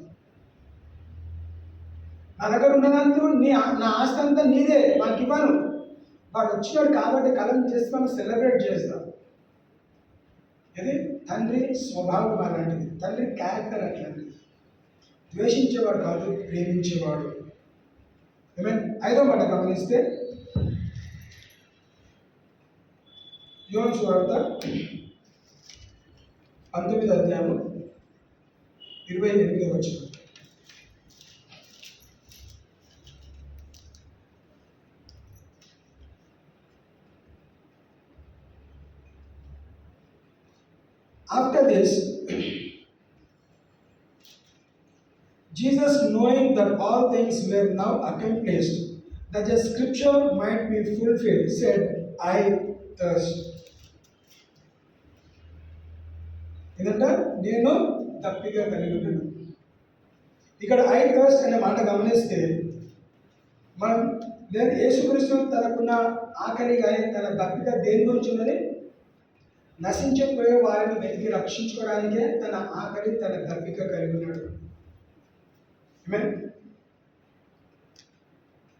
నా దగ్గర ఉన్నదంతా నా ఆస్తి అంతా నీదే, వానికి ఇవ్వను. వాడు వచ్చినాడు కాబట్టి కలం చేసి మనం సెలబ్రేట్ చేస్తాం. ఇది తండ్రి స్వభావం అలాంటిది, తండ్రి క్యారెక్టర్ అట్లాంటిది. ద్వేషించేవాడు కాదు, ప్రేమించేవాడు. ఏమైనా 5వ మాట గమనిస్తే యోహాను సువార్త 19వ అధ్యాయం 28వ వచనం. After this, Jesus, knowing that all things were now accomplished, that the scripture might be fulfilled, said, I thirst. ఇదంటే నేను తప్పిగా కలిగి ఉన్నాను. ఇక్కడ ఐ థర్స్ట్ అనే మాట గమనిస్తే మనం లేదు, యేసుక్రీస్తు తనకున్న ఆకలి కానీ తన తప్పిక దేని గురించి ఉన్నది? నశించిపోయే వారిని వెతికి రక్షించుకోవడానికే తన ఆకలి, తన దప్పిక కలిగి ఉన్నాడు.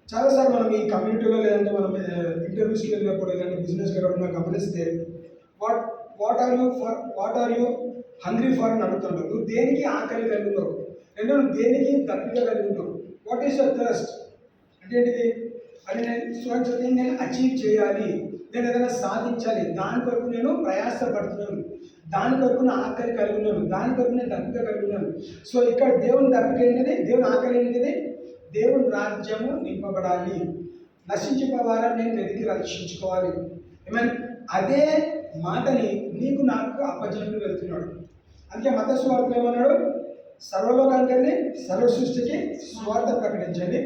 చాలాసార్లు మనం ఈ కమ్యూనిటీలో లేదంటే మనం ఇంటర్వ్యూస్కి వెళ్ళినప్పుడు ఇలాంటి బిజినెస్ వెళ్ళడం గమనిస్తే what are you hungry for అని అడుగుతుంటారు. నువ్వు దేనికి ఆకలి కలిగి ఉన్నావు, రెండు నువ్వు దేనికి దప్పిక కలిగి ఉన్నావు. వాట్ ఈస్ యువర్ థర్స్ట్ అంటే ఏంటిది? అని నేను అచీవ్ చేయాలి, నేను ఏదైనా సాధించాలి, దాని కొరకు నేను ప్రయాసపడుతున్నాను, దాని కొరకు నా ఆకలి కలిగి ఉన్నాను, దాని కొరకు నేను దప్పిక కలిగి ఉన్నాను. సో ఇక్కడ దేవుని దప్పిక ఏంటిది, దేవుని ఆకలి ఏంటిది, దేవుని రాజ్యము నింపబడాలి, నశించిపోవాలని నేను వెతికి రక్షించుకోవాలి. ఏమని అదే మాటని నీకు నాకు అప్పజెప్పి వెళ్తున్నాడు. అందుకే మత్తయి సువార్తలో ఏమన్నాడు, సర్వలోకానికి సర్వ సృష్టికి స్వార్థ ప్రకటించండి,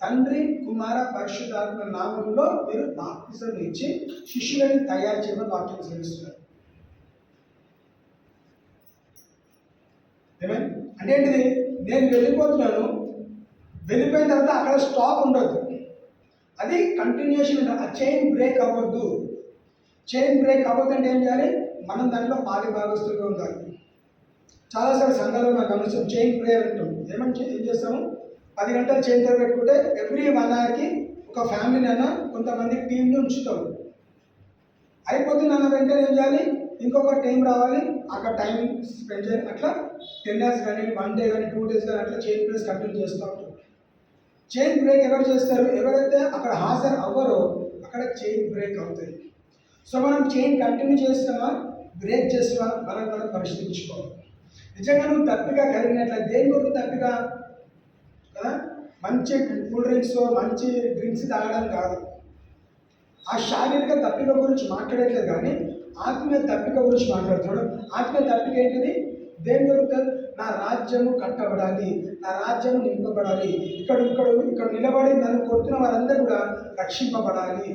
తండ్రి కుమార పరిశుద్ధాత్మ నామంలో మీరు బాప్తిజం ఇచ్చి శిష్యులని తయారు చేయమని వాక్యం తెలుస్తున్నారు. ఏమైనా అంటే ఏంటిది, నేను వెళ్ళిపోతున్నాను, వెళ్ళిపోయిన తర్వాత అక్కడ స్టాప్ ఉండొద్దు, అది కంటిన్యూషన్ ఉంటుంది. ఆ చైన్ బ్రేక్ అవ్వద్దు. చైన్ బ్రేక్ అవ్వద్దంటే ఏం చేయాలి, మనం దాంట్లో పాలి భాగస్తులుగా ఉండాలి. చాలాసార్లు సంఘాల్లో మనం గమనిస్తాం, చైన్ ప్రేయర్ అంటాం. ఏం చేస్తాము, 10 గంటలు చైన్ ప్రేయర్ పెట్టుకుంటే ఎవ్రీ 1 అవర్కి ఒక ఫ్యామిలీనైనా కొంతమంది టీంని ఉంచుతాం. అయిపోతుంది అన్న వెంటనే ఏం చేయాలి, ఇంకొక టైం రావాలి, అక్కడ టైం స్పెండ్ చేయాలి. అట్లా 10 days కానీ 1 day కానీ 2 days కానీ అట్లా చైన్ ప్రేయర్స్ కంటిన్యూ చేస్తూ ఉంటాం. చైన్ బ్రేక్ ఎవరు చేస్తారు, ఎవరైతే అక్కడ హాజరు అవ్వరో అక్కడ చైన్ బ్రేక్ అవుతుంది. సో మనం చైన్ కంటిన్యూ చేస్తామా, బ్రేక్ చేస్తామా, మనం పరిశీలించుకోవాలి. నిజంగా నువ్వు తప్పిగా కలిగినట్లయితే, దేని కొరకు తప్పిగా కదా, మంచి కూల్ డ్రింక్స్ మంచి డ్రింక్స్ తాగడం కాదు, ఆ శారీరక తప్పిక గురించి మాట్లాడట్లేదు, కానీ ఆత్మీయ తప్పిక గురించి మాట్లాడుతున్నాడు. ఆత్మీయ తప్పిక ఏంటిది, దేని కొరకు, నా రాజ్యము కట్టబడాలి, నా రాజ్యము నింపబడాలి, ఇక్కడ నిలబడి నన్ను కొడుతున్న వారందరూ కూడా రక్షింపబడాలి.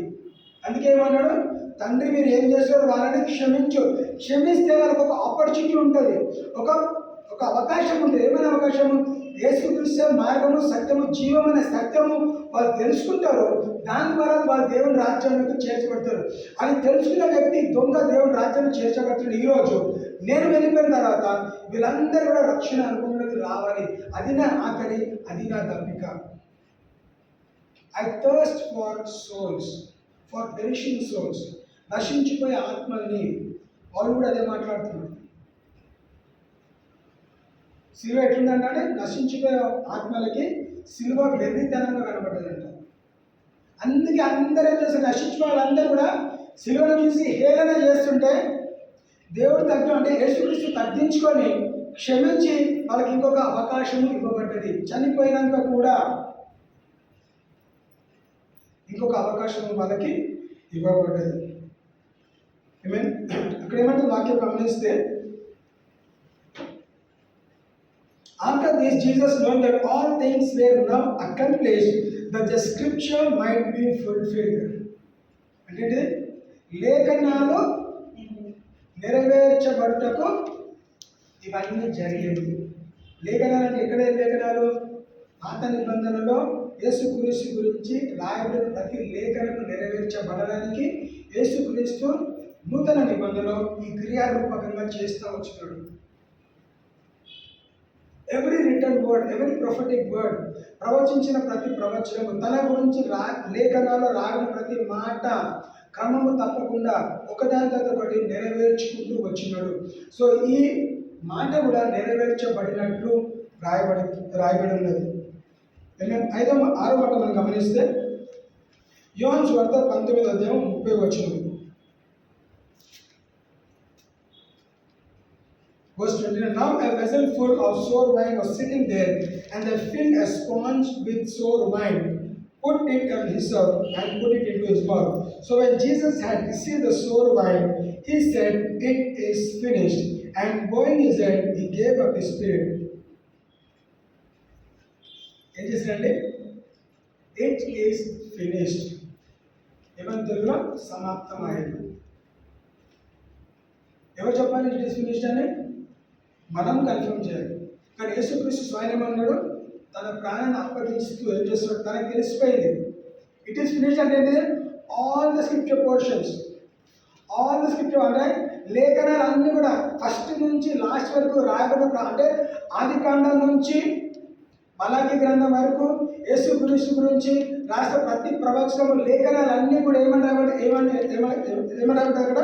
అందుకే ఏమన్నాడు, తండ్రి మీరు ఏం చేస్తారో వాళ్ళని క్షమించు, క్షమిస్తే వాళ్ళకి ఒక ఆపర్చునిటీ ఉంటుంది, ఒక అవకాశం ఉంటుంది. ఏమైనా అవకాశము, యేసుక్రీస్తు మార్గము సత్యము జీవం అనే సత్యము వాళ్ళు తెలుసుకుంటారు, దాని ద్వారా వాళ్ళు దేవుని రాజ్యానికి చేర్చబడతారు. అది తెలుసుకున్న వ్యక్తి దొంగ దేవుని రాజ్యాన్ని చేర్చబడుతుంది. ఈరోజు నేను వెళ్ళిపోయిన తర్వాత వీళ్ళందరూ కూడా రక్షణ అనుభవంలోకి రావాలి. అది నా ఆకలి, అది నా దప్పిక. I thirst for souls, for perishing souls, నశించిపోయే ఆత్మల్ని. వాళ్ళు కూడా అదే మాట్లాడుతున్నారు. సిలువ ఎట్లుందంటే, నశించిపోయే ఆత్మలకి సిలువ వెర్రితనంగా కనబడ్డదంట. అందుకే అందరూ ఏం చేస్తారు, నశించిన వాళ్ళందరూ కూడా సిలువను చూసి హేళన చేస్తుంటే, దేవుడు అంటే యేసుక్రీస్తు తగ్గించుకొని క్షమించి వాళ్ళకి ఇంకొక అవకాశం ఇవ్వబడ్డది. చనిపోయినాక కూడా ఇంకొక అవకాశం వాళ్ళకి ఇవ్వబడ్డది. అక్కడ ఏమంటే వాక్యం గమనిస్తే, after this Jesus knowing that all things were now accomplished that the scripture might be fulfilled. అంటే లేఖనాలు నెరవేర్చబడుటకు ఇవన్నీ జరిగేవి. లేఖనాలు అంటే ఎక్కడ లేఖనాలు, పాత నిబంధనలో యేసుక్రీస్తు గురించి రాయబడిన ప్రతి లేఖనము నెరవేర్చబడడానికి యేసుక్రీస్తు నూతన నిబంధనలో ఈ క్రియారూపకంగా చేస్తూ వచ్చినాడు. Every return word, every prophetic word, ప్రవచించిన ప్రతి ప్రవచనము, తన గురించి లేఖనాల్లో రాగిన ప్రతి మాట క్రమము తప్పకుండా ఒకదాని తర్వాత ఒకటి నెరవేర్చుకుంటూ వచ్చినాడు. సో ఈ మాట కూడా నెరవేర్చబడినట్లు రాయబడి ఉన్నది. 6వ మాట మనం గమనిస్తే, యోహాను సువార్త 19:30 Verse 29, now a vessel full of sour wine was sitting there, and they filled a sponge with sour wine, put it on hyssop, and put it into his mouth. So when Jesus had received the sour wine, he said, it is finished. And bowing his head, he gave up his spirit. ఏం చేశారండి, it is finished. ఏమని తెలుగులో సమాప్తమైంది. ఎవరు చెప్పాలి it is finished అని? మనం confirm చేయాలి. కానీ యేసుక్రీస్తు స్వయం అన్నాడు, తన ప్రాణాన్ని అప్పగిస్తూ ఏం చేస్తున్నాడు, తనకు తెలిసిపోయింది. ఇట్ ఈస్ ఫినిష్డ్ అంటే ఏంటిది, all the scripture portions, all the scripture అంటే లేఖనాలు అన్నీ కూడా ఫస్ట్ నుంచి లాస్ట్ వరకు రాయబడిన, అంటే ఆది కాండం నుంచి మలాకి గ్రంథం వరకు యేసుక్రీస్తు గురించి రాసిన ప్రతి ప్రవచనము లేఖనాలు అన్నీ కూడా ఏమని అక్కడ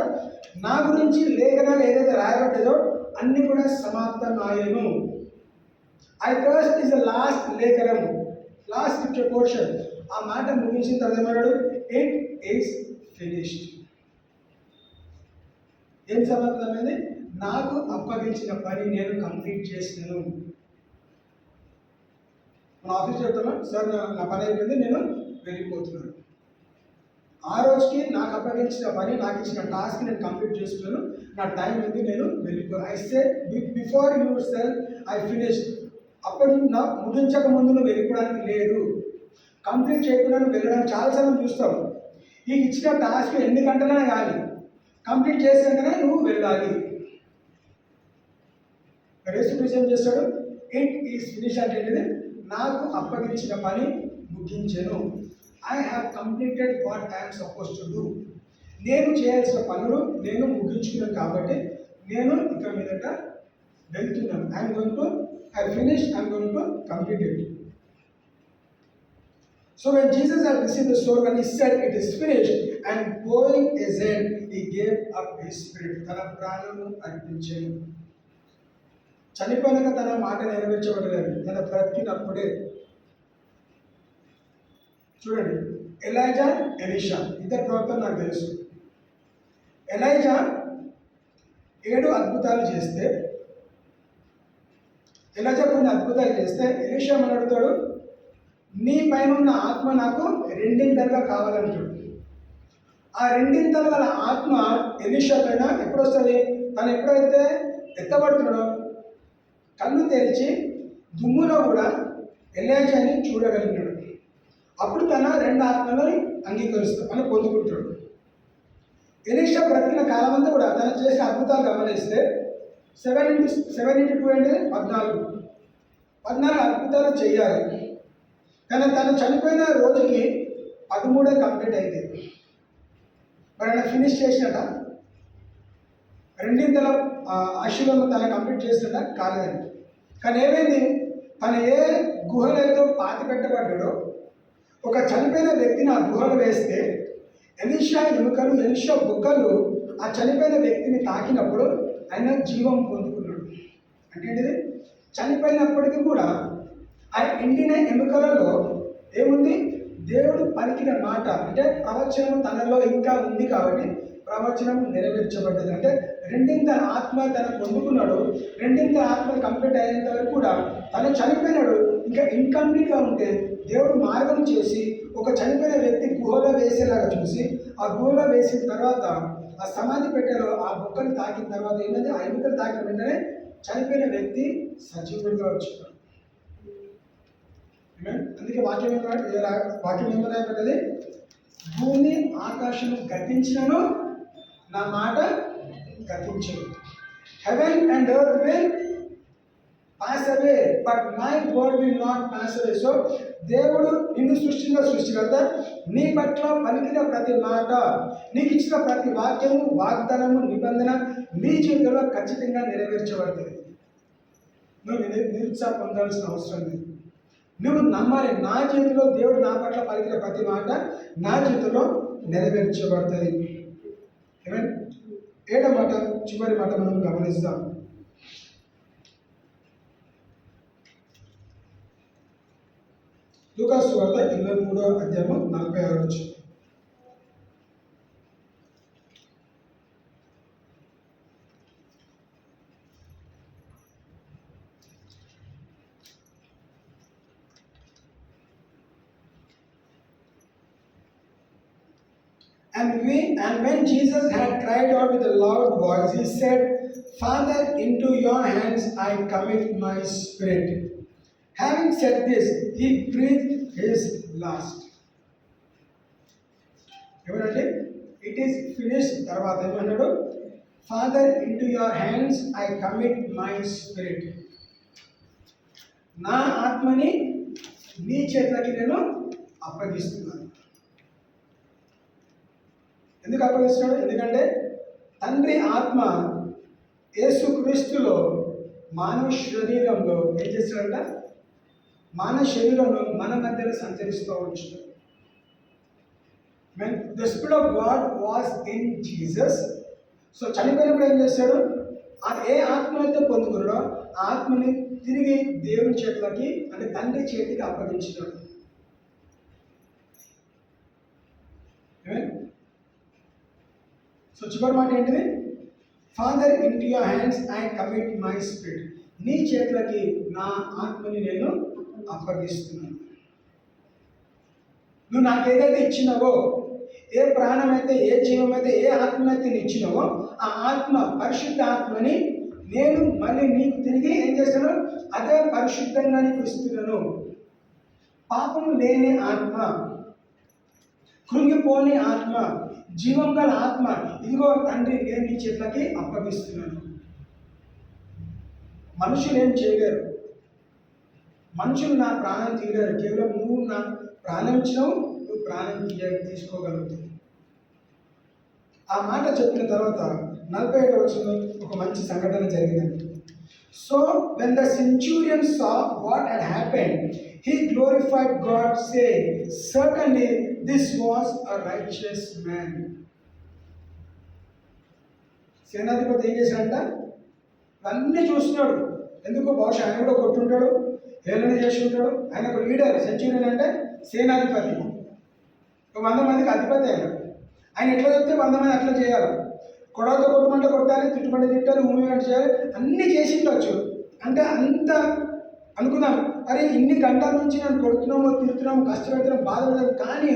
నా గురించి లేఖనాలు ఏదైతే రాయబడ్డదో అన్నీ కూడా సమాప్తమాయెను. I thirst is the last లేఖనం, లాస్ట్ స్క్రిప్చర్ పోర్షన్. ఆ మాట ముగించిన తర్వాత ఏమన్నాడు, ఇట్ ఈస్ ఫినిష్డ్. ఏం సమాధానమైంది? నాకు అప్పగించిన పని నేను కంప్లీట్ చేసినాను. మన ఆఫీస్ చెప్తాను, సార్ నా పని అయిపోయింది, నేను వెళ్ళిపోతున్నాను. ఆ రోజుకి నాకు అప్పగించిన పని, నాకు ఇచ్చిన టాస్క్ నేను కంప్లీట్ చేస్తున్నాను, నా టైం ఉంది, నేను వెళ్ళిపోయాను. I say before your self I finish. అప్పటి నా ముగించక ముందు నువ్వు వెళ్ళిపోవడానికి లేదు. కంప్లీట్ చేయకుండా నువ్వు వెళ్ళడానికి చాలాసార్లు చూస్తావు. నీకు ఇచ్చిన టాస్క్ ఎన్ని గంటలైనా కానీ కంప్లీట్ చేసాకనే నువ్వు వెళ్ళాలి. యేసుక్రీస్తు ఏం చేస్తాడు? ఇట్ ఈస్ ఫినిష్ అంటే నాకు అప్పగించిన పని ముగించెను. I have completed what I'm suppose to do. నేను చేయాల్సిన పనులు నేను ముగించుకున్నాను కాబట్టి నేను ఇక మీదట వెళ్తున్నాను. I'm going to I finish, I'm going to complete it. So when Jesus had received the soul, when he said it is finished, and bowing his head, he gave up his spirit. తన ప్రాణము అర్పించెను. చనిపోయినాక తన మాట నెరవేర్చబడలేదు, తన బ్రతికినప్పుడే. చూడండి, Elijah, Elisha ఇద్దరు ప్రవక్తలు నాకు తెలుసు. ఎలైజా 7 అద్భుతాలు చేస్తే, ఎలైజా కొన్ని అద్భుతాలు చేస్తే ఎలీషా అని అడుగుతాడు, నీ పైన ఉన్న ఆత్మ నాకు రెండింతలుగా కావాలంటాడు. ఆ రెండింతల ఆత్మ ఎలీషా పైన ఎప్పుడు వస్తుంది? తను ఎప్పుడైతే ఎత్తబడుతున్నాడో కళ్ళు తెరిచి దుమ్ములో కూడా ఎలీషాని చూడగలిగినాడు. అప్పుడు తన 2 ఆత్మలని అంగీకరిస్తాడు, అని పొందుకుంటాడు. ఎలీషా బ్రతికిన కాలం అంతా కూడా తను చేసిన అద్భుతాలు గమనిస్తే 7x2 అంటే 14 అద్భుతాలు చేయాలి. కానీ తను చనిపోయిన రోజుకి 13 కంప్లీట్ అయితే మరి ఆయన ఫినిష్ చేసినట, రెండింతల ఆశీర్వాదం తన కంప్లీట్ చేసినట కాలేదండి. కానీ ఏమైంది? తను ఏ గుహలతో పాతి పెట్టబడ్డాడో ఒక చనిపోయిన వ్యక్తిని ఆ గుహలు వేస్తే ఎలీషా ఎముకలు, ఎలీషా బుగ్గలు ఆ చనిపోయిన వ్యక్తిని తాకినప్పుడు ఆయన జీవం పొందుకున్నాడు. అంటే ఏంటిది? చనిపోయినప్పటికీ కూడా ఆ ఎండిన ఎముకలలో ఏముంది? దేవుడు పలికిన మాట, అంటే ప్రవచనం తనలో ఇంకా ఉంది కాబట్టి ప్రవచనం నెరవేర్చబడ్డది. అంటే రెండింత ఆత్మ తను పొందుకున్నాడు. రెండింత ఆత్మ కంప్లీట్ అయ్యేంత వరకు కూడా తను చనిపోయినాడు. ఇంకా ఇన్కంప్లీట్గా ఉంటే దేవుడు మార్గం చేసి ఒక చనిపోయిన వ్యక్తి గుహలో వేసేలాగా చూసి ఆ గుహలో వేసిన తర్వాత ఆ సమాధి పెట్టెలో ఆ బుక్కలు తాకిన తర్వాత ఏమైంది? ఆ ఎముకలు తాకిన వెంటనే చనిపోయిన వ్యక్తి సజీవుడిగా వచ్చాడు. అందుకే వాక్యం ఏమో రాయబడ్డది? భూమి ఆకాశము గతించినను నా మాట గతించను. Heaven and earth will pass away but my word will not pass away. So దేవుడు నిన్ను సృష్టికర్త, నీ పట్ల పలికిన ప్రతి మాట, నీకు ఇచ్చిన ప్రతి వాక్యము, వాగ్దానము, నిబంధన నీ జీవితంలో ఖచ్చితంగా నెరవేర్చబడుతుంది. నువ్వు నిరుత్సాహ పొందాల్సిన అవసరం లేదు. నువ్వు నమ్మాలి, నా జీవితంలో దేవుడు నా పట్ల పలికిన ప్రతి మాట నా జీవితంలో నెరవేర్చబడుతుంది. ఏమైనా 7వ మాట, చివరి మాట మనం గమనిస్తాం. లూకాసు సువార్త 23వ అధ్యాయము 46వ వచనం. And when Jesus had cried out with a loud voice, he said, Father, into your hands I commit my spirit. Having said this, he breathed his last. ఏమంటే ఇట్ ఈస్ ఫినిష్ తర్వాత ఏమన్నాడు? Father, into your hands I commit my spirit. నా ఆత్మని నీ చేతులకి నేను అప్పగిస్తున్నాను. ఎందుకు అప్పగిస్తున్నాడు? ఎందుకంటే తండ్రి ఆత్మ యేసుక్రీస్తులో మానవ శరీరంలో ఏం చేస్తాడంట? మానవ శరీరంలో మన మధ్యలో సంచరిస్తూ ఉంచుతాడు. The spirit of God was in Jesus. So చనిపోయినప్పుడు ఏం చేస్తాడు? ఏ ఆత్మ అయితే పొందుకున్నాడో ఆ ఆత్మని తిరిగి దేవుని చేతులకి, అంటే తండ్రి చేతికి అప్పగించినాడు. సో చివరి మాట ఏంటిది? Father in to your hands I commit my spirit. నీ చేతులకి నా ఆత్మని నేను అప్పగిస్తున్నాను. నువ్వు నాకు ఏదైతే ఇచ్చినావో, ఏ ప్రాణమైతే, ఏ జీవమైతే, ఏ ఆత్మనైతే నేను ఇచ్చినావో, ఆ ఆత్మ, పరిశుద్ధ ఆత్మని నేను మళ్ళీ నీకు తిరిగి ఏం చేస్తాను, అదే పరిశుద్ధంగా నీకు ఇస్తున్నాను. పాపము లేని ఆత్మ, కృంగిపోని ఆత్మ, జీవం గల ఆత్మ, ఇదిగో తండ్రి నేను నీ చేతులకి అప్పగిస్తున్నాను. మనుషులు ఏం చేయలేరు, మనుషులు నా ప్రాణం తీయలేరు. కేవలం నువ్వు నా ప్రాణం ఇచ్చినావు, నువ్వు ప్రాణం తీసుకోగలుగుతావు. ఆ మాట చెప్పిన తర్వాత 45వ వచనంలో ఒక మంచి సంఘటన జరిగిందండి. So when the centurion saw what had happened, he glorified God, saying, certainly this was a righteous man. సేనాధిపతి ఏం చేశాడంట, అన్నీ చూస్తున్నాడు. ఎందుకు, బహుశా ఆయన కూడా కొట్టుంటాడు, హేళన చేసి ఉంటాడు. ఆయన ఒక లీడర్. సెంచురియన్ అంటే సేనాధిపతి, 100 మందికి అధిపతి. ఆయన ఎట్లా చెప్తే 100 మంది అట్లా చేయాలి. కొడవతో కొట్టమంటే కొట్టాలి, తిట్టుమంటే తిట్టాలి, మూమెంట్ చేయాలి, అన్నీ చేసి ఉండొచ్చు. అంటే అంత అనుకున్నాం, అరే ఇన్ని గంటల నుంచి నన్ను కొడుతున్నాము, తిరుగుతున్నాము, కష్టపెడుతున్నాం, బాధపడలేదు, కానీ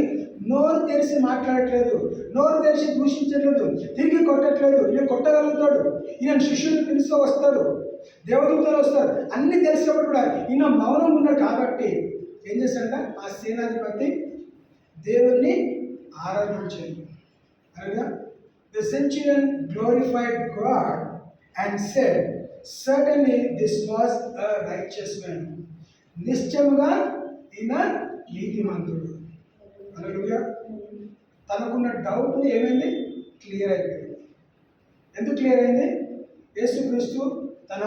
నోరు తెరిచి మాట్లాడట్లేదు, నోరు తెరిచి దూషించట్లేదు, తిరిగి కొట్టట్లేదు. ఈయన కొట్టగలుగుతాడు, ఈయన శిష్యుని పిలుస్తూ వస్తాడు, దేవదూతలు వస్తారు, అన్ని తెలిసినప్పుడు కూడా ఈయన మౌనం ఉన్నాడు. కాబట్టి ఏం చేశాడంట, ఆ సేనాధిపతి దేవుణ్ణి ఆరాధించాడు. అనగా the centurion glorified God and said, certainly this was a righteous man. నిశ్చయముగా ఈయన నీతిమంతుడు. హల్లెలూయా. తనకున్న డౌట్ ఏమైంది, క్లియర్ అయిపోయింది. ఎందుకు క్లియర్ అయింది, యేసుక్రీస్తు తన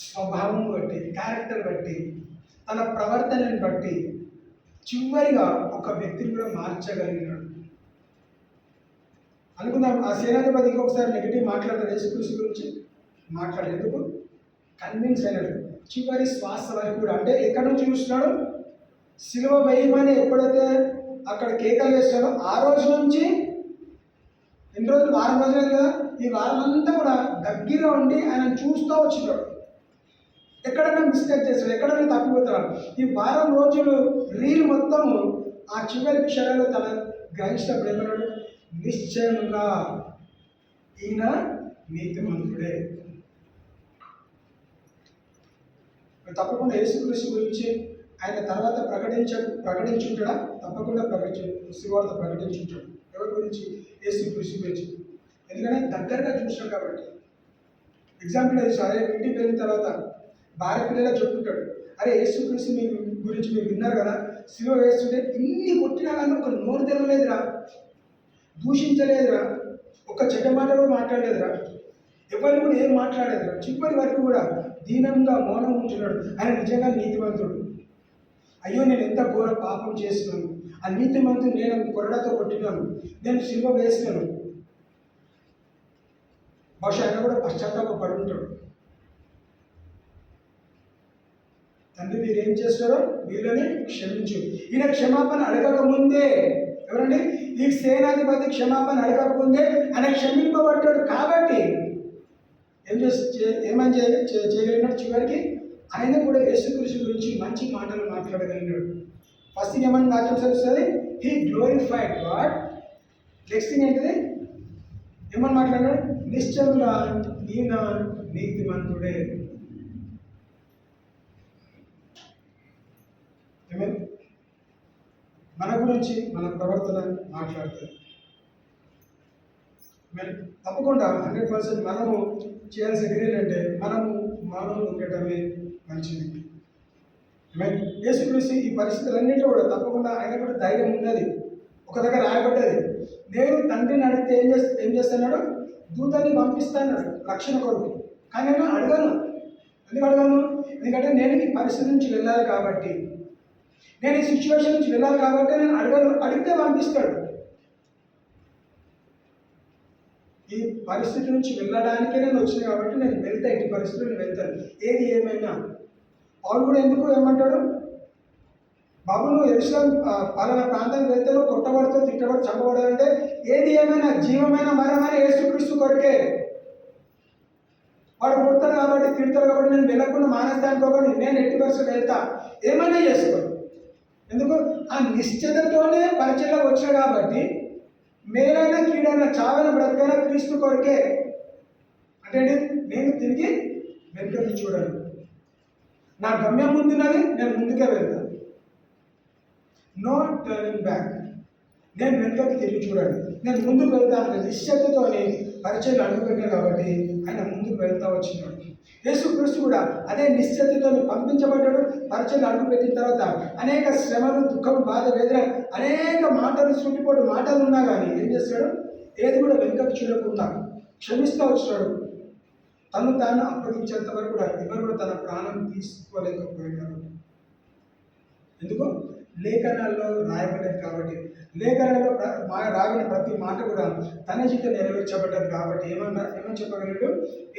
స్వభావం బట్టి, క్యారెక్టర్ బట్టి, తన ప్రవర్తనని బట్టి చివరిగా ఒక వ్యక్తిని కూడా మార్చగలిగినాడు. అనుకుందాం, ఆ సేనాధిపతి ఇంకొకసారి నెగిటివ్ మాట్లాడతాడు యేసుక్రీస్తు గురించి, మాట్లాడేందుకు కన్విన్స్ అయినాడు. చివరి శ్వాస వరకు కూడా, అంటే ఎక్కడి నుంచి చూస్తున్నాడు, సిలువ వేయమని ఎప్పుడైతే అక్కడ కేకలు వేస్తాడో ఆ రోజు నుంచి ఎన్ని రోజులు, వారం రోజులే కదా, ఈ వారం అంతా కూడా దగ్గర ఉండి ఆయన చూస్తూ వచ్చినాడు. ఎక్కడైనా మిస్టేక్ చేస్తాడు, ఎక్కడైనా తప్పిపోతాడు. ఈ వారం రోజులు రీల్ మొత్తము ఆ చివరి క్షణాలు తన గ్రహించినప్పుడు ఏమన్నాడు, నిశ్చయంగా ఈయన నీతిమంతుడే. తప్పకుండా యేసుక్రీస్తు గురించి ఆయన తర్వాత ప్రకటించుంటాడా, తప్పకుండా సువార్త ప్రకటించుంటాడు. ఎవరి గురించి, యేసుక్రీస్తు గురించి. ఎందుకంటే దగ్గరగా చూసినాడు కాబట్టి. ఎగ్జాంపుల్ అది, అదే ఇంటికి వెళ్ళిన తర్వాత భార్య పిల్లలకు చెప్పుకుంటాడు, అరే యేసుక్రీస్తు మీ గురించి మీరు విన్నారు కదా, సిలువ వేస్తుంటే ఇన్ని కొట్టినా కానీ ఒక నోరు తెరవలేదురా, దూషించలేదురా, ఒక చెడ్డ మాట కూడా మాట్లాడలేదురా, ఎవరిని కూడా ఏం మాట్లాడలేదురా, చివరి వరకు కూడా దీనంగా మౌనం ఉంటున్నాడు. ఆయన నిజంగా నీతిమంతుడు. అయ్యో నేను ఎంత ఘోర పాపం చేస్తున్నాను, ఆ నీతిమంతుడు నేను కొరడాతో కొట్టినాను, నేను సిలువ వేసినాను. బహుశా ఆయన కూడా పశ్చాత్తాప పడి ఉంటాడు. తండ్రి మీరు ఏం చేస్తారో వీళ్ళని క్షమించు. ఈయన క్షమాపణ అడగకముందే, ఎవరండి, ఈ సేనాధిపతి క్షమాపణ అడగకముందే ఆయన క్షమింపబడ్డాడు. కాబట్టి ఏమని చేయగలిగినాడు, చివరికి ఆయన కూడా యేసుక్రీస్తు గురించి మంచి మాటలు మాట్లాడగలిగినాడు. ఫస్ట్ థింగ్ ఏమని వాక్యం చదువుతుంది, he glorified God. Next thing ఏంటిది, ఏమని మాట్లాడినాడు, నిశ్చయంగా ఈయన నీతిమంతుడే. మన గురించి మన ప్రవర్తన మాట్లాడుతుంది. తప్పకుండా 100% మనము చేయాల్సిన క్రియలు అంటే మనము మౌనం ఉండటమే మంచిది. యేసుక్రీస్తు ఈ పరిస్థితులన్నింటిలో కూడా తప్పకుండా ఆయన కూడా ధైర్యం ఉన్నది. ఒక దగ్గర రాయబడ్డది, నేను తండ్రిని అడిగితే ఏం చేస్తున్నాడు, దూతని పంపిస్తాడు రక్షణ కొరకు. కానీ నేను అడగను. ఎందుకు అడగను, ఎందుకంటే నేను ఈ పరిస్థితి నుంచి వెళ్ళాలి కాబట్టి, నేను ఈ సిచ్యువేషన్ నుంచి వెళ్ళాలి కాబట్టి నేను అడగను. అడిగితే పంపిస్తాడు. ఈ పరిస్థితి నుంచి వెళ్ళడానికే నేను వచ్చిన కాబట్టి నేను వెళ్తా, ఇంటి పరిస్థితులు నేను వెళ్తాను. ఏది ఏమైనా పౌలు కూడా ఎందుకు ఏమంటాడు, బాబు నువ్వు యెరూషలేము పలానా ప్రాంతానికి వెళ్తే నువ్వు కొట్టబడుతూ తిట్టబడి చంపబడాలంటే ఏది ఏమైనా జీవమైన మరమైన యేసుక్రీస్తు కొరకే. వాడు కొడతాడు కాబట్టి తిడతాడు కాబట్టి నేను వెళ్ళకుండా మానేస్తాను కాబట్టి నేను ఎట్టి పరిస్థితులు వెళ్తా, ఏమైనా చేసుకోను. ఎందుకు? ఆ నిశ్చయతతోనే పరిచయంలోకి వచ్చాడు కాబట్టి మేలైనా కీడైనా చావైనా బ్రతకైనా క్రీస్తు కొరకే. అంటే నేను తిరిగి వెనుకకి చూడను, నా గమ్యం ముందున్నది, నేను ముందుకే వెళ్తాను. No turning back. నేను వెనుకకి తిరిగి చూడండి, నేను ముందుకు వెళ్తాను నిశ్చయతతోని పరిచయం అడుగుపెట్టాను కాబట్టి ఆయన ముందుకు వెళ్తా వచ్చినాడు. యేసుక్రీస్తు కూడా అదే నిశ్చయతతో పంపించబడ్డాడు. పరిచయం అడుగుపెట్టిన తర్వాత అనేక శ్రమలు, దుఃఖం, బాధ, వేదన, అనేక మాటలు, సుట్టిపోటు మాటలు ఉన్నా కానీ ఏం చేస్తాడు? ఏది కూడా వెనుకకు చూడకుండా క్షమిస్తూ వచ్చినాడు. తను తాను అప్పగించేంత వరకు కూడా ఎవరు కూడా తన ప్రాణం తీసుకోలేకపోయినాడు. ఎందుకు? లేఖనాల్లో రాయబడ్డది కాబట్టి, లేఖనాల్లో రాబడిన ప్రతి మాట కూడా తన జీవితం నెరవేర్చబడ్డది కాబట్టి ఏమని చెప్పగలడు?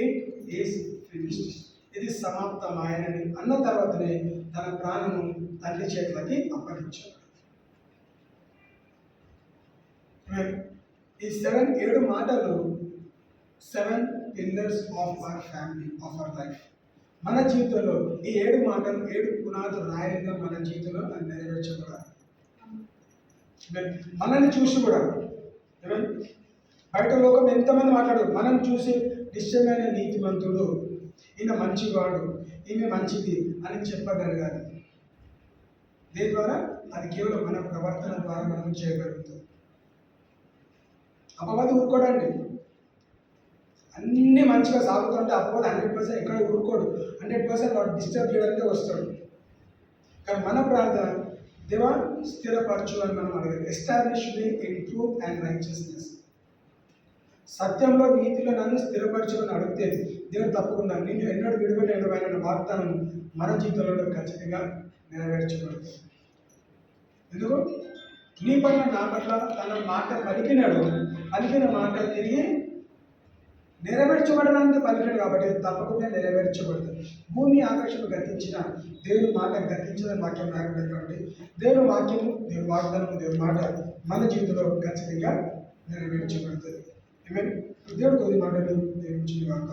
ఇట్ ఈస్ ఫినిష్డ్, ఇది సమాప్తమాయనని అన్న తర్వాతనే తన ప్రాణము తండ్రి చేతులకి అప్పగించాడు. ఈ 7 మాటలు 7 pillars of our family, of our life. మన జీవితంలో ఈ 7 మాటలు 7 పునాదులు రాయలుగా మన జీవితంలో అది నెరవేర్చబడాలి. మనల్ని చూసి కూడా బయట లోకం ఎంతమంది మాట్లాడదు, మనం చూసి నిశ్చయమైన నీతిమంతుడు, ఈయన మంచివాడు, ఈమె మంచిది అని చెప్పగలగాలి. దీని ద్వారా అది కేవలం మన ప్రవర్తన ద్వారా మనం చేయగలుగుతాం. అపవాది ఊరుకోడండి. అన్నీ మంచిగా సాగుతుంటే అపవాది 100% ఎక్కడ ఊరుకోడు. 100% వాడు డిస్టర్బ్ చేయడానికే వస్తాడు. కానీ మన ప్రార్థన, దేవా స్థిరపరచు అని మనం అడగాలి. Establish me in truth and righteousness. సత్యంలో, నీతిలో నన్ను స్థిరపరచమని అడిగితే దేవుడు తప్పకుండా నిన్ను ఎన్నడూ విడువలేడు అనే వాగ్దానం మన జీవితంలో ఖచ్చితంగా నెరవేర్చబడుతుంది. ఎందుకు? నీ పట్ల, నా పట్ల తన మాట పలికిన మాట తిరిగి నెరవేర్చబడడానికి పలికాడు కాబట్టి తప్పకుండా నెరవేర్చబడుతుంది. భూమి ఆకాశం గతించిన దేవుని మాట గతించదని వాక్యం రాయబడింది కాబట్టి దేవుని వాక్యము, దేవుని వాగ్దానము, దేవుని మాట మన జీవితంలో ఖచ్చితంగా నెరవేర్చబడుతుంది. దేవుడు కొద్ది మాటలు దేవుని కాక